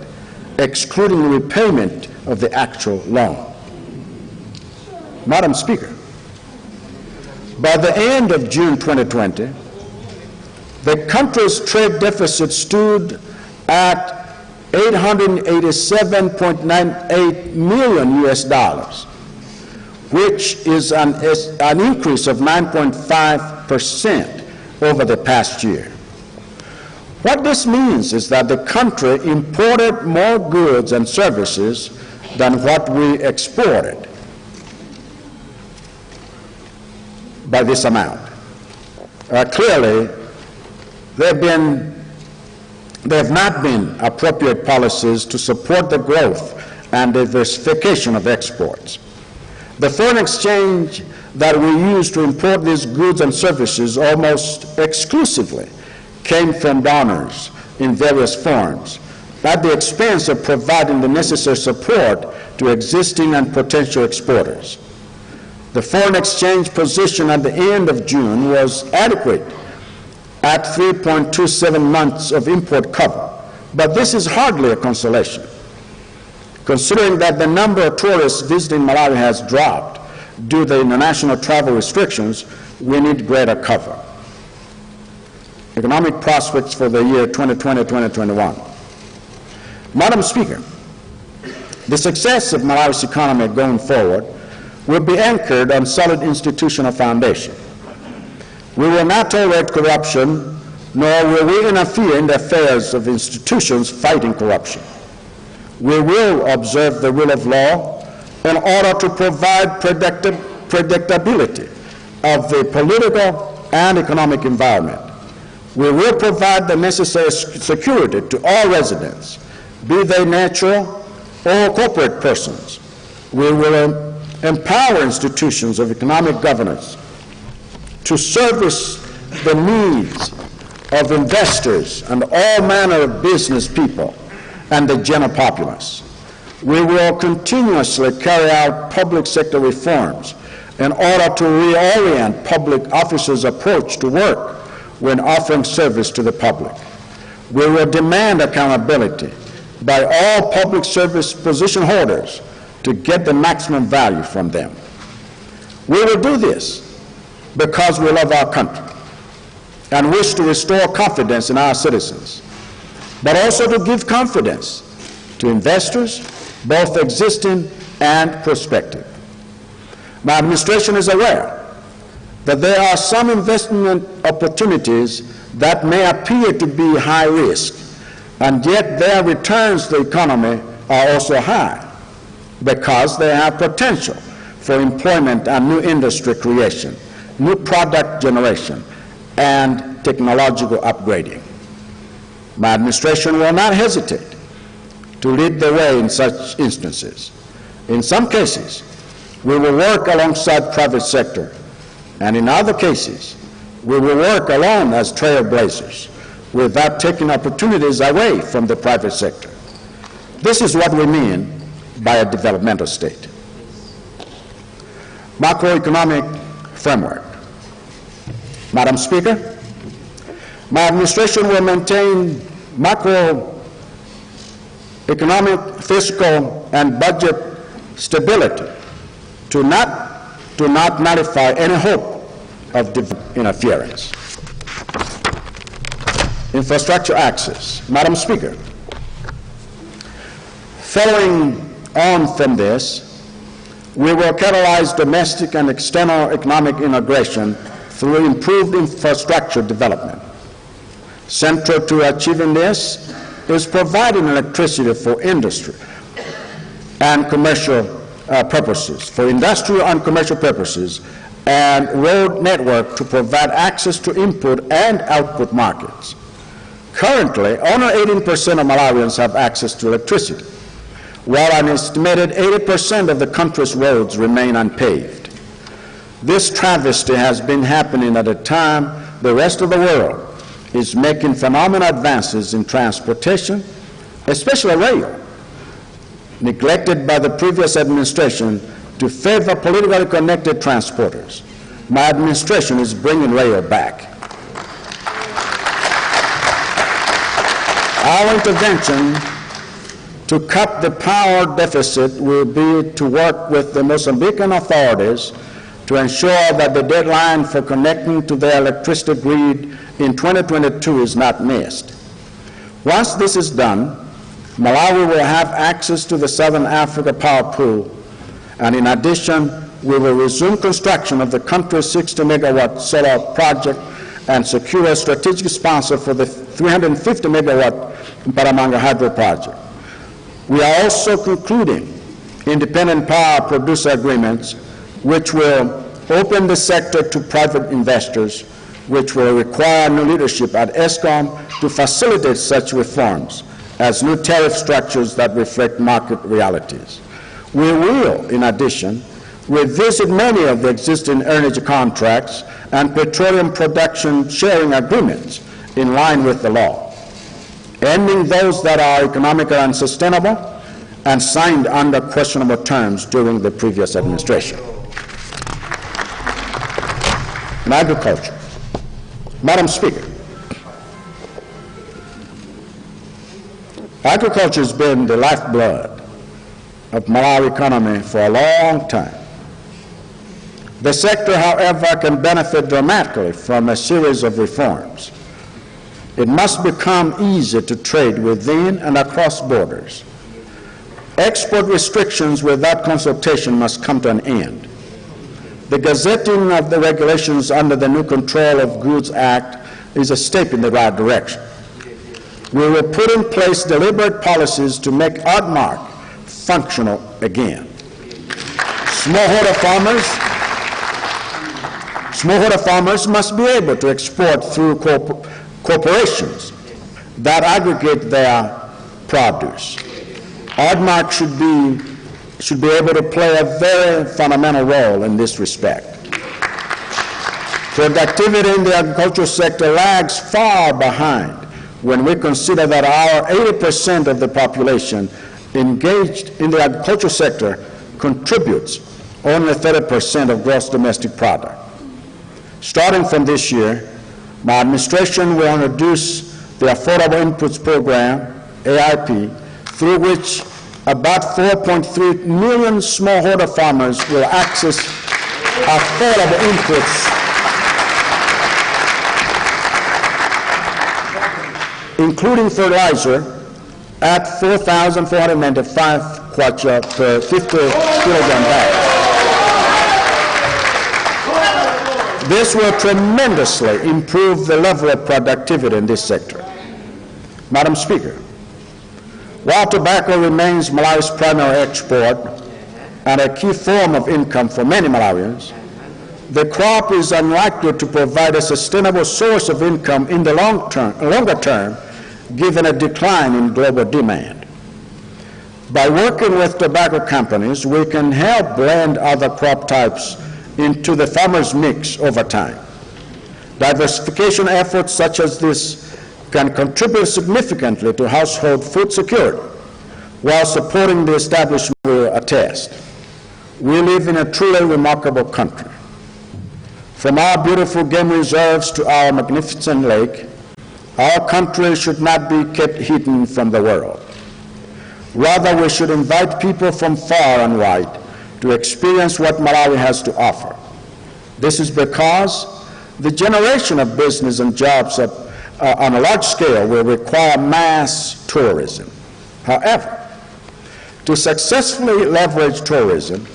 excluding repayment of the actual loan. Madam Speaker, by the end of June 2020, the country's trade deficit stood at $887.98 million US dollars, which is an increase of 9.5% over the past year. What this means is that the country imported more goods and services than what we exported by this amount. Clearly, there have not been appropriate policies to support the growth and diversification of exports. The foreign exchange that we use to import these goods and services almost exclusively came from donors in various forms, at the expense of providing the necessary support to existing and potential exporters. The foreign exchange position at the end of June was adequate at 3.27 months of import cover, but this is hardly a consolation. Considering that the number of tourists visiting Malawi has dropped due to international travel restrictions, we need greater cover. Economic prospects for the year 2020-2021. Madam Speaker, the success of Malawi's economy going forward will be anchored on solid institutional foundation. We will not tolerate corruption, nor will we interfere in the affairs of institutions fighting corruption. We will observe the rule of law in order to provide predictability of the political and economic environment. We will provide the necessary security to all residents, be they natural or corporate persons. We will empower institutions of economic governance to service the needs of investors and all manner of business people and the general populace. We will continuously carry out public sector reforms in order to reorient public officers' approach to work when offering service to the public. We will demand accountability by all public service position holders to get the maximum value from them. We will do this because we love our country and wish to restore confidence in our citizens, but also to give confidence to investors, both existing and prospective. My administration is aware that there are some investment opportunities that may appear to be high risk, and yet their returns to the economy are also high because they have potential for employment and new industry creation, new product generation, and technological upgrading. My administration will not hesitate to lead the way in such instances. In some cases, we will work alongside private sector, and in other cases, we will work alone as trailblazers without taking opportunities away from the private sector. This is what we mean by a developmental state. Macroeconomic framework. Madam Speaker, my administration will maintain macroeconomic, fiscal, and budget stability to not nullify any hope of interference. Infrastructure access. Madam Speaker, following on from this, we will catalyze domestic and external economic integration through improved infrastructure development. Central to achieving this is providing electricity for industry and commercial purposes, for industrial and commercial purposes, and road network to provide access to input and output markets. Currently, only 18% of Malawians have access to electricity, while an estimated 80% of the country's roads remain unpaved. This travesty has been happening at a time the rest of the world is making phenomenal advances in transportation, especially rail, neglected by the previous administration to favor politically connected transporters. My administration is bringing rail back. Our intervention to cut the power deficit will be to work with the Mozambican authorities to ensure that the deadline for connecting to their electricity grid in 2022 is not missed. Once this is done, Malawi will have access to the Southern Africa power pool, and in addition, we will resume construction of the country's 60-megawatt solar project and secure a strategic sponsor for the 350-megawatt Paramanga hydro project. We are also concluding independent power producer agreements which will open the sector to private investors, which will require new leadership at ESCOM to facilitate such reforms as new tariff structures that reflect market realities. We will, in addition, revisit many of the existing energy contracts and petroleum production sharing agreements in line with the law, ending those that are economically unsustainable and signed under questionable terms during the previous administration. In agriculture, Madam Speaker, agriculture has been the lifeblood of Malawi economy for a long time. The sector, however, can benefit dramatically from a series of reforms. It must become easier to trade within and across borders. Export restrictions without consultation must come to an end. The gazetting of the regulations under the New Control of Goods Act is a step in the right direction. We will put in place deliberate policies to make Aardmark functional again. Smallholder farmers must be able to export through corporations that aggregate their produce. Aardmark should be able to play a very fundamental role in this respect. Productivity in the agricultural sector lags far behind when we consider that our 80% of the population engaged in the agricultural sector contributes only 30% of gross domestic product. Starting from this year, my administration will introduce the Affordable Inputs Program, AIP, through which about 4.3 million smallholder farmers will access affordable inputs, including fertilizer, at 4,495 kwacha per 50 kilogram bag. This will tremendously improve the level of productivity in this sector. Madam Speaker, while tobacco remains Malawi's primary export and a key form of income for many Malawians, the crop is unlikely to provide a sustainable source of income in the longer term, given a decline in global demand. By working with tobacco companies, we can help blend other crop types into the farmer's mix over time. Diversification efforts such as this can contribute significantly to household food security, while supporting the establishment will attest. We live in a truly remarkable country. From our beautiful game reserves to our magnificent lake, our country should not be kept hidden from the world. Rather, we should invite people from far and wide to experience what Malawi has to offer. This is because the generation of business and jobs on a large scale will require mass tourism. However, to successfully leverage tourism,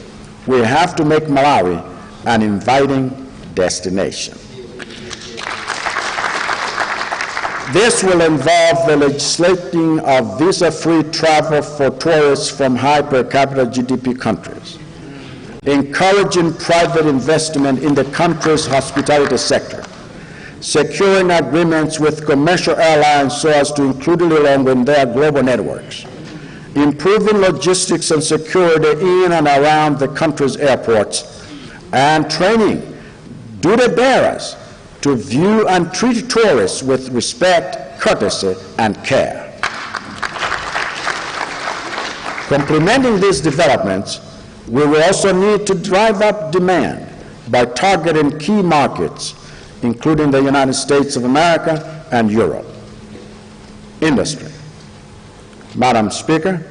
we have to make Malawi an inviting destination. This will involve the legislating of visa-free travel for tourists from high per capita GDP countries, encouraging private investment in the country's hospitality sector, securing agreements with commercial airlines so as to include Lilongwe in their global networks, improving logistics and security in and around the country's airports, and training duty bearers to view and treat tourists with respect, courtesy, and care. Complementing these developments, we will also need to drive up demand by targeting key markets, including the United States of America and Europe. Industry. Madam Speaker,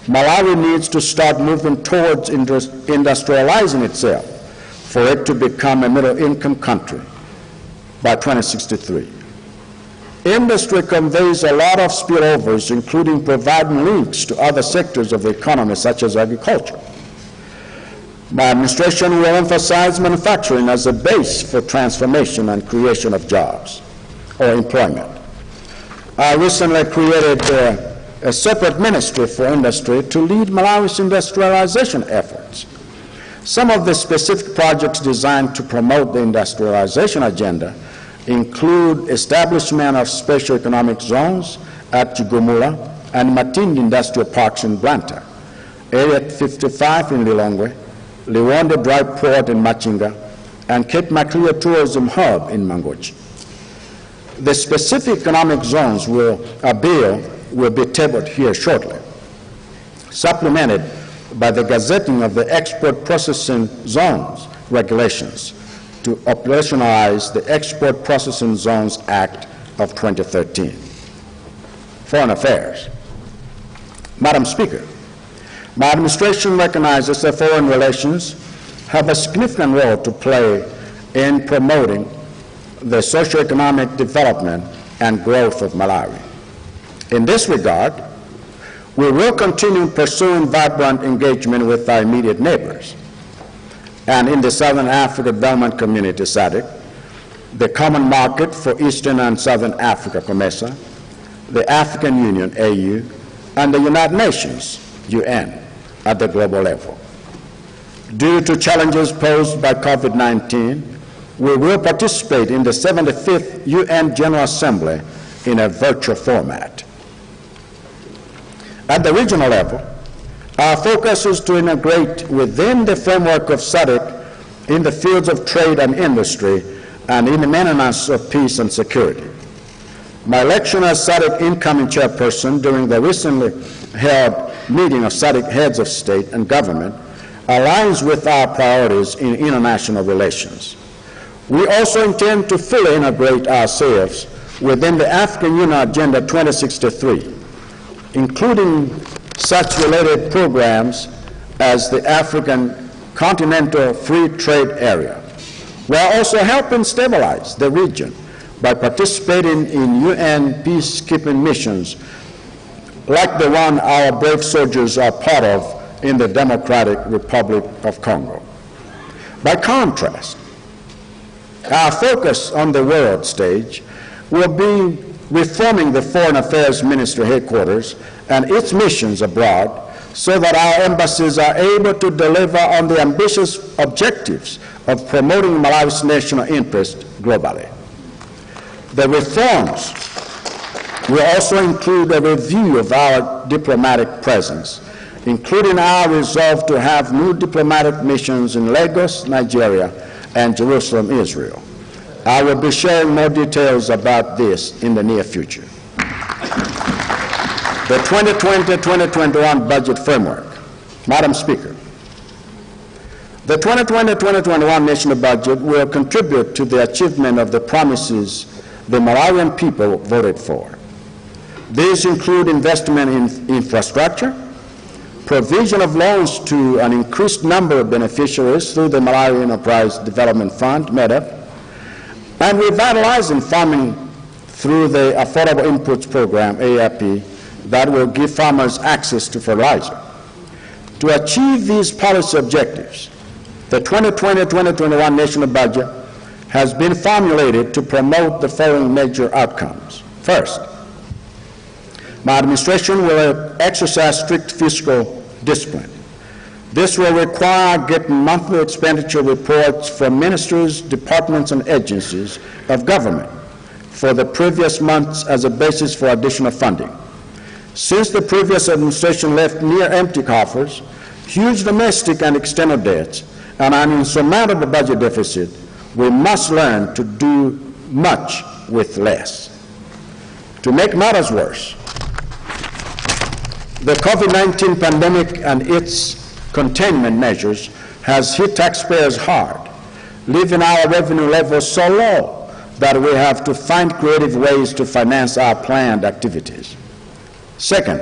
Malawi needs to start moving towards industrializing itself for it to become a middle-income country by 2063. Industry conveys a lot of spillovers, including providing links to other sectors of the economy, such as agriculture. My administration will emphasize manufacturing as a base for transformation and creation of jobs or employment. I recently created a separate ministry for industry to lead Malawi's industrialization efforts. Some of the specific projects designed to promote the industrialization agenda include establishment of special economic zones at Chigumula and Matindi industrial parks in Blantyre, Area 55 in Lilongwe, Liwonde Dry Port in Machinga, and Cape Maclear Tourism Hub in Mangochi. The specific economic zones bill will be tabled here shortly, supplemented by the gazetting of the export processing zones regulations to operationalize the Export Processing Zones Act of 2013. Foreign Affairs. Madam Speaker, my administration recognizes that foreign relations have a significant role to play in promoting the socioeconomic development and growth of Malawi. In this regard, we will continue pursuing vibrant engagement with our immediate neighbors. And in the Southern Africa Development Community, SADC, the Common Market for Eastern and Southern Africa, COMESA, the African Union, AU, and the United Nations, UN, at the global level. Due to challenges posed by COVID-19, we will participate in the 75th UN General Assembly in a virtual format. At the regional level, our focus is to integrate within the framework of SADC in the fields of trade and industry and in the maintenance of peace and security. My election as SADC incoming chairperson during the recently held meeting of SADC heads of state and government aligns with our priorities in international relations. We also intend to fully integrate ourselves within the African Union Agenda 2063, including such related programs as the African Continental Free Trade Area. We are also helping stabilize the region by participating in UN peacekeeping missions like the one our brave soldiers are part of in the Democratic Republic of Congo. By contrast, our focus on the world stage will be reforming the Foreign Affairs Ministry headquarters and its missions abroad so that our embassies are able to deliver on the ambitious objectives of promoting Malawi's national interest globally. The reforms will also include a review of our diplomatic presence, including our resolve to have new diplomatic missions in Lagos, Nigeria, and Jerusalem, Israel. I will be sharing more details about this in the near future. The 2020-2021 budget framework. Madam Speaker, the 2020-2021 national budget will contribute to the achievement of the promises the Malawian people voted for. These include investment in infrastructure, provision of loans to an increased number of beneficiaries through the Malawi Enterprise Development Fund, MEDEF, and revitalizing farming through the Affordable Inputs Program, AIP, that will give farmers access to fertilizer. To achieve these policy objectives, the 2020-2021 national budget has been formulated to promote the following major outcomes. First, my administration will exercise strict fiscal discipline. This will require getting monthly expenditure reports from ministries, departments, and agencies of government for the previous months as a basis for additional funding. Since the previous administration left near empty coffers, huge domestic and external debts, and an insurmountable budget deficit, we must learn to do much with less. To make matters worse, the COVID-19 pandemic and its containment measures has hit taxpayers hard, leaving our revenue levels so low that we have to find creative ways to finance our planned activities. Second,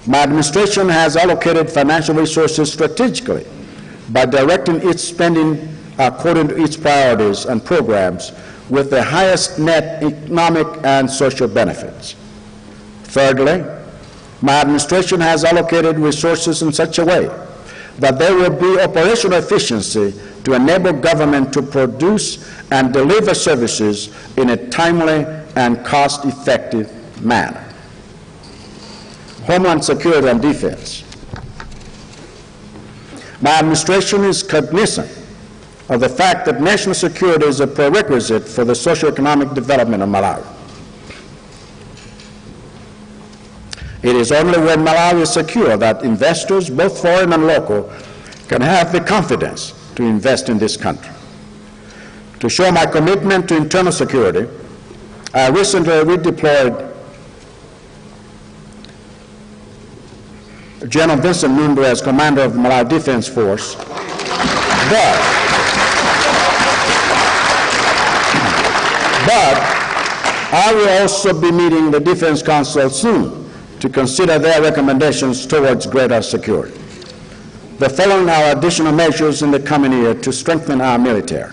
my administration has allocated financial resources strategically by directing its spending according to its priorities and programs with the highest net economic and social benefits. Thirdly, my administration has allocated resources in such a way that there will be operational efficiency to enable government to produce and deliver services in a timely and cost-effective manner. Homeland Security and Defense. My administration is cognizant of the fact that national security is a prerequisite for the socio-economic development of Malawi. It is only when Malawi is secure that investors, both foreign and local, can have the confidence to invest in this country. To show my commitment to internal security, I recently redeployed General Vincent Mundu as commander of the Malawi Defense Force, but I will also be meeting the Defense Council soon to consider their recommendations towards greater security. The following are additional measures in the coming year to strengthen our military.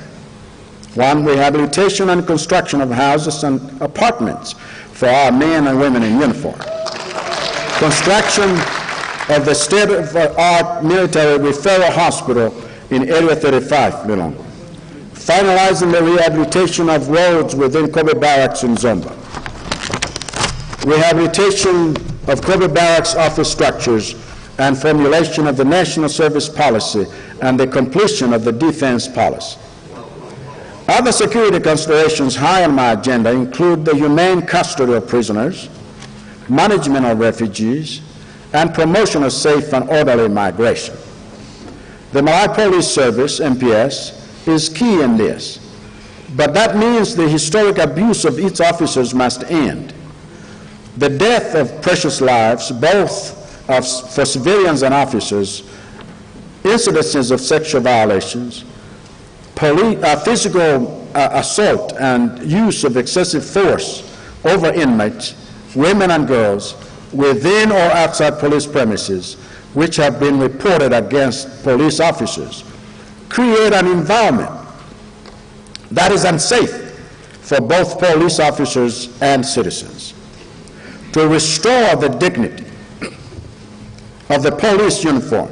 1, rehabilitation and construction of houses and apartments for our men and women in uniform. Construction of the state-of-the-art military referral hospital in Area 35, Milong. Finalizing the rehabilitation of roads within Kobe Barracks in Zomba. Rehabilitation of Kobe Barracks office structures and formulation of the National Service Policy and the completion of the defense policy. Other security considerations high on my agenda include the humane custody of prisoners, management of refugees, and promotion of safe and orderly migration. The Malawi Police Service, MPS, is key in this, but that means the historic abuse of its officers must end. The death of precious lives, both for civilians and officers, incidences of sexual violations, physical assault and use of excessive force over inmates, women and girls, within or outside police premises, which have been reported against police officers, create an environment that is unsafe for both police officers and citizens. To restore the dignity of the police uniform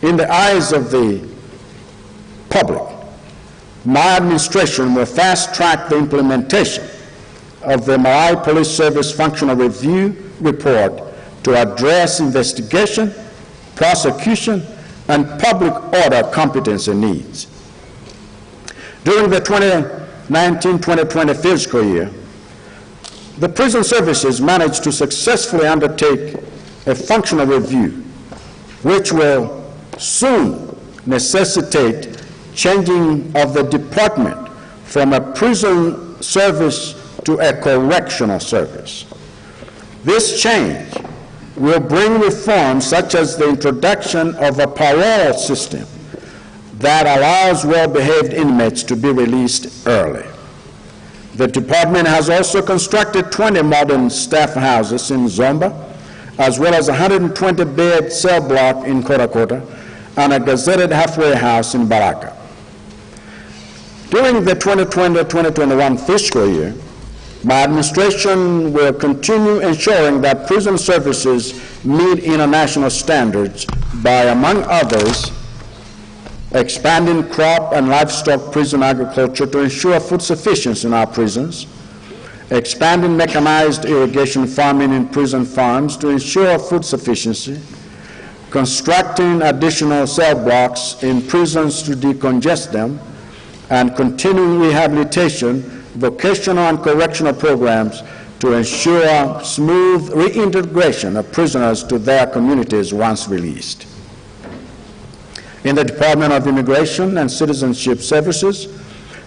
in the eyes of the public, my administration will fast-track the implementation of the Malawi Police Service Functional Review Report to address investigation, prosecution, and public order competency needs. During the 2019-2020 fiscal year, the prison services managed to successfully undertake a functional review, which will soon necessitate changing of the department from a prison service to a correctional service. This change will bring reforms such as the introduction of a parole system that allows well-behaved inmates to be released early. The department has also constructed 20 modern staff houses in Zomba, as well as a 120-bed cell block in Kotakota and a gazetted halfway house in Baraka. During the 2020-2021 fiscal year, my administration will continue ensuring that prison services meet international standards by, among others, expanding crop and livestock prison agriculture to ensure food sufficiency in our prisons, expanding mechanized irrigation farming in prison farms to ensure food sufficiency, constructing additional cell blocks in prisons to decongest them, and continuing rehabilitation, vocational and correctional programs to ensure smooth reintegration of prisoners to their communities once released. In the Department of Immigration and Citizenship Services,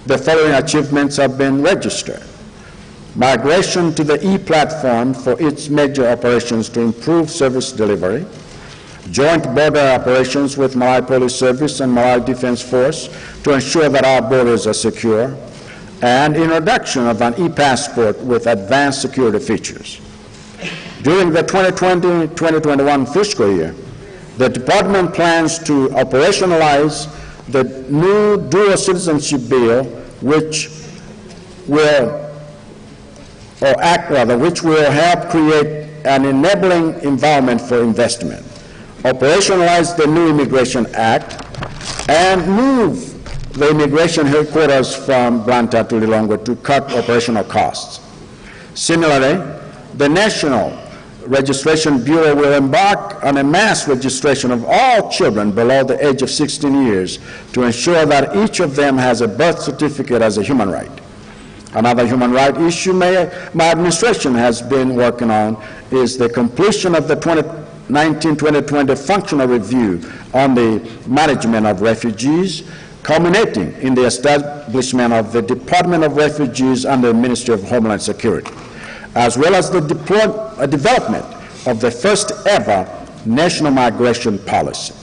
the following achievements have been registered. Migration to the e-platform for its major operations to improve service delivery, joint border operations with Malawi Police Service and Malawi Defense Force to ensure that our borders are secure, and introduction of an e-passport with advanced security features. During the 2020-2021 fiscal year, the department plans to operationalize the new dual citizenship bill, which will help create an enabling environment for investment, operationalize the new Immigration Act, and move the immigration headquarters from Blantyre to Lilongwe to cut operational costs. Similarly, the National Registration Bureau will embark on a mass registration of all children below the age of 16 years to ensure that each of them has a birth certificate as a human right. Another human right issue my administration has been working on is the completion of the 2019-2020 functional review on the management of refugees, culminating in the establishment of the Department of Refugees under the Ministry of Homeland Security, as well as the development of the first ever national migration policy.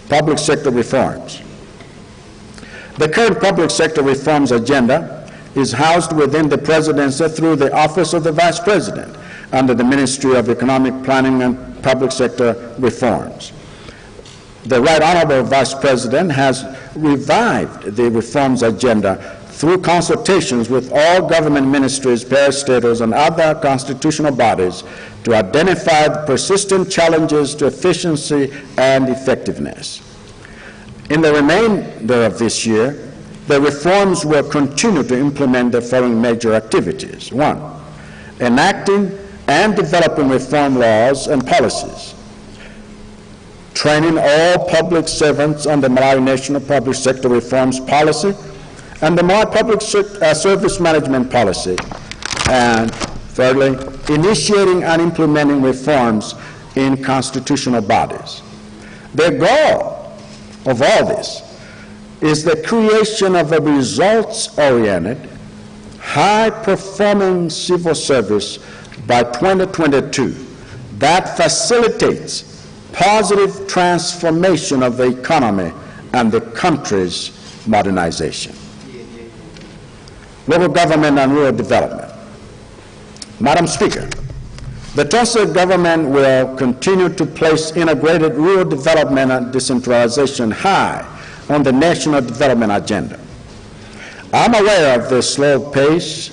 Public sector reforms. The current public sector reforms agenda is housed within the Presidency through the Office of the Vice President under the Ministry of Economic Planning and Public Sector Reforms. The Right Honorable Vice President has revived the reforms agenda through consultations with all government ministries, parastatals, and other constitutional bodies to identify the persistent challenges to efficiency and effectiveness. In the remainder of this year, the reforms will continue to implement the following major activities. 1, enacting and developing reform laws and policies, training all public servants on the Malawi National Public Sector Reforms Policy and the Malawi Public Service Management Policy, and thirdly, initiating and implementing reforms in constitutional bodies. The goal of all this is the creation of a results-oriented, high-performing civil service by 2022 that facilitates positive transformation of the economy and the country's modernization. Local government and rural development. Madam Speaker, the Tonse government will continue to place integrated rural development and decentralization high on the national development agenda. I'm aware of the slow pace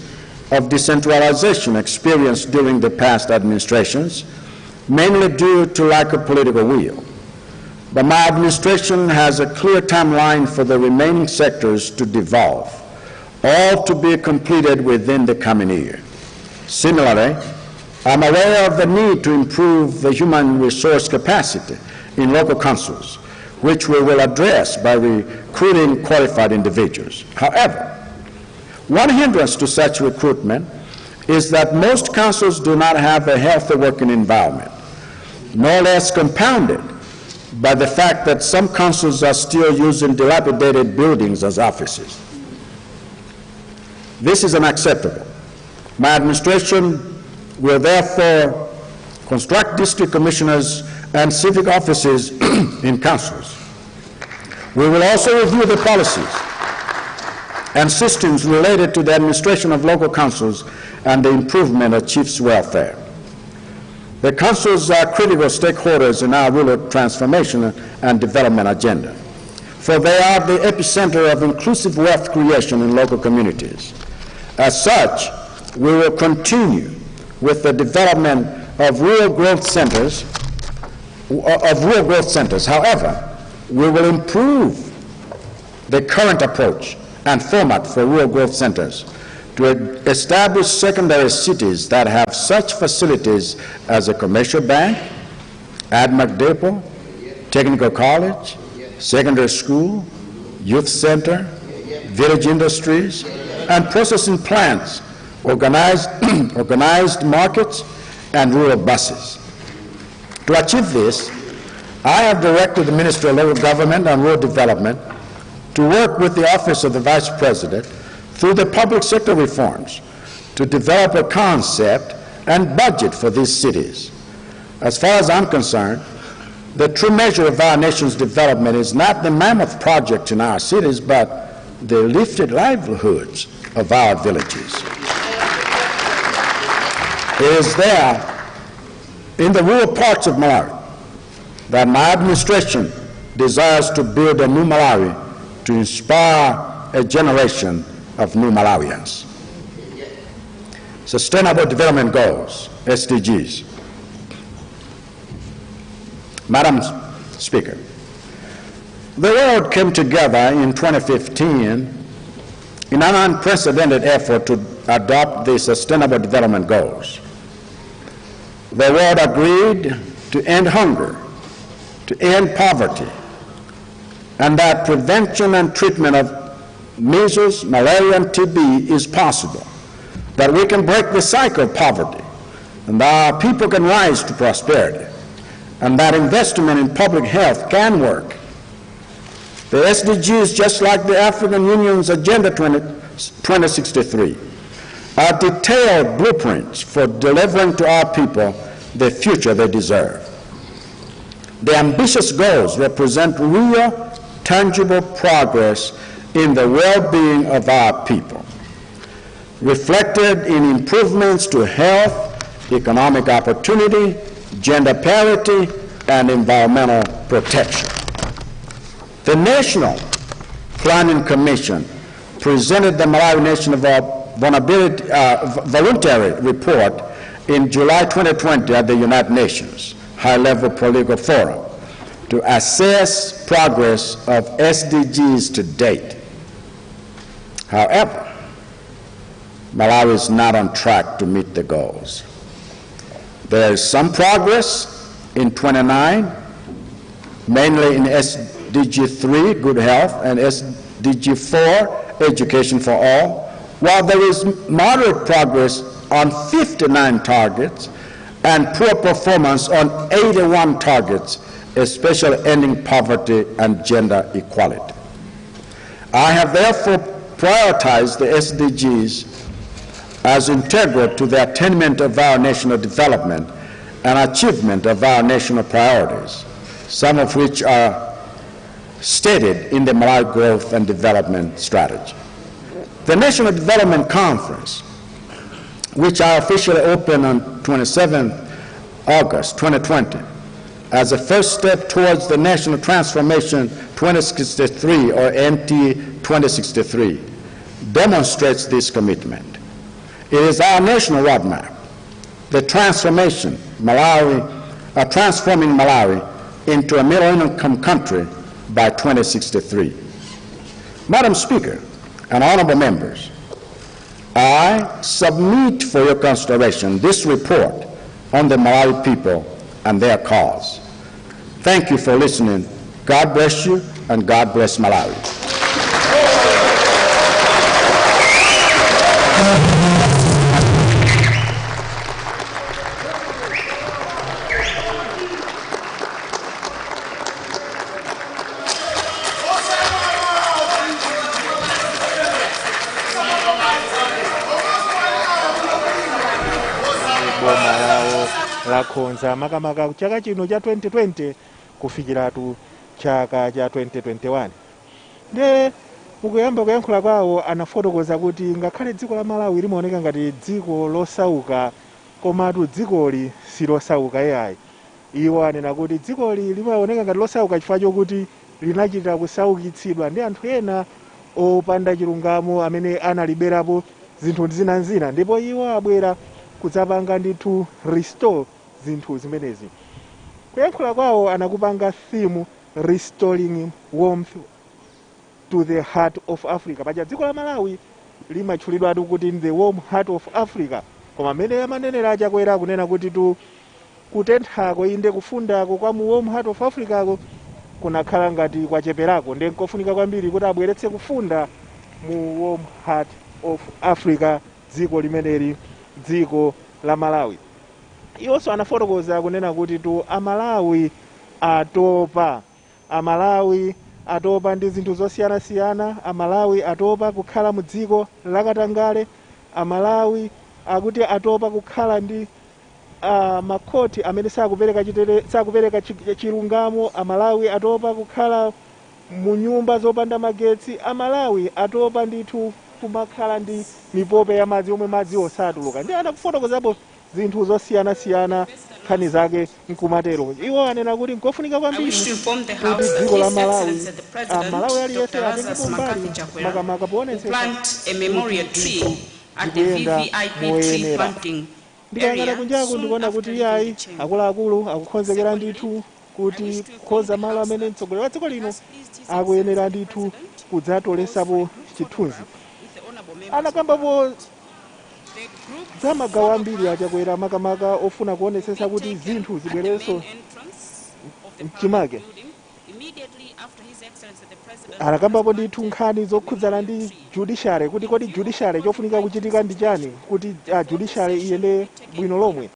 of decentralization experienced during the past administrations, mainly due to lack of political will. But my administration has a clear timeline for the remaining sectors to devolve, all to be completed within the coming year. Similarly, I'm aware of the need to improve the human resource capacity in local councils, which we will address by recruiting qualified individuals. However, one hindrance to such recruitment is that most councils do not have a healthy working environment, no less compounded by the fact that some councils are still using dilapidated buildings as offices. This is unacceptable. My administration will therefore construct district commissioners and civic offices in councils. We will also review the policies and systems related to the administration of local councils and the improvement of chiefs' welfare. The councils are critical stakeholders in our rural transformation and development agenda, for they are the epicenter of inclusive wealth creation in local communities. As such, we will continue with the development of rural growth centers. However, we will improve the current approach and format for rural growth centers to establish secondary cities that have such facilities as a commercial bank, ADMAC depot, technical college, secondary school, youth center, village industries, and processing plants, organized markets, and rural buses. To achieve this, I have directed the Ministry of Local Government and Rural Development to work with the Office of the Vice President through the public sector reforms to develop a concept and budget for these cities. As far as I'm concerned, the true measure of our nation's development is not the mammoth projects in our cities, but the lifted livelihoods of our villages. It is there in the rural parts of Malawi that my administration desires to build a new Malawi to inspire a generation of new Malawians. Sustainable Development Goals, SDGs. Madam Speaker, the world came together in 2015 in an unprecedented effort to adopt the Sustainable Development Goals. The world agreed to end hunger, to end poverty, and that prevention and treatment of measles, malaria, and TB is possible, that we can break the cycle of poverty, and that our people can rise to prosperity, and that investment in public health can work. The SDGs, just like the African Union's Agenda 2063, are detailed blueprints for delivering to our people the future they deserve. The ambitious goals represent real, tangible progress in the well-being of our people, reflected in improvements to health, economic opportunity, gender parity, and environmental protection. The National Planning Commission presented the Malawi Nation Voluntary Report in July 2020 at the United Nations High-Level Political Forum to assess progress of SDGs to date. However, Malawi is not on track to meet the goals. There is some progress in 29, mainly in SDG 3, good health, and SDG 4, education for all, while there is moderate progress on 59 targets and poor performance on 81 targets, especially ending poverty and gender equality. I have therefore prioritized the SDGs as integral to the attainment of our national development and achievement of our national priorities, some of which are stated in the Malawi Growth and Development Strategy. The National Development Conference, which I officially opened on 27 August 2020, as a first step towards the National Transformation 2063 or NT 2063, demonstrates this commitment. It is our national roadmap, the transforming Malawi into a middle-income country by 2063. Madam Speaker and honorable members, I submit for your consideration this report on the Malawi people and their cause. Thank you for listening. God bless you, and God bless Malawi. lakhonza makamaka chaka chino cha 2020 kufikiratu chaka cha 2021. Ndiye mukuyamba kuyankhula kwawo anafotokoza kuti ngakhale dziko la Malawi limaoneka ngati dziko losauka, komatu dzikoli silosauka yayi. Iwo anena kuti dzikoli limaoneka ngati losauka chifukwa chokuti linachita kusaukitsidwa ndi anthu ena opanda chilungamo amene analiberapo zinthu zina, ndipo iwo abwera kudzapanga ndithu restore zinthu zimenezi. Kuyankhula kwawo anakupanga theme restoring warmth to the heart of Africa. Paja dziko la Malawi limatchulidwatu kuti the warm heart of Africa, koma amene amanenera achakwera kunena kuti kutenthako inde kufundako kwa mu warm heart of Africa kunakhala ngati kwacheperako, ndiye nkofunika kwambiri kuti abweretse kufunda mu warm heart of Africa, dziko limeneli, dziko la Malawi. Iwonso anafotokoza kunena kuti Amalawi atopa, Amalawi atopa ndi zinthu zosiyanasiyana. Amalawi atopa kukhala mu dziko lakatangale. Amalawi akuti atopa kukhala ndi makhoti amene sakupereka chilungamo. Amalawi atopa kukhala mu nyumba zopanda magetsi. Amalawi atopa ndithu kumakhala ndi mipope ya madzi omwe madzi osatuluka. Ndi anakufotokozapo zinthu zosiyanasiyana nkhani zake nkumatero. Iwo anena kuti nkofunika kwambiri kuti dziko la Malawi Malawi aliyense atengepo mbali makamaka poonetsetsa zikuyenda moyenera. Ndikayang'ana kunjaku ndikuona kuti iyayi akuluakulu akukonzekera ndithu kuti kukhoza malo amene mtsogoleri wa dziko lino akuyenera ndithu kudzatolesapo chithunzi. Anakambapo za magawo ambiri achakwera makamaka ofuna kuonetsetsa kuti zinthu zibwerenso mchimake. Anakambapo ndithu nkhani zokhudzana ndi judiciary kuti kodi judiciary chofunika kuchitika ndi chani kuti judiciary iyende bwino lomwe.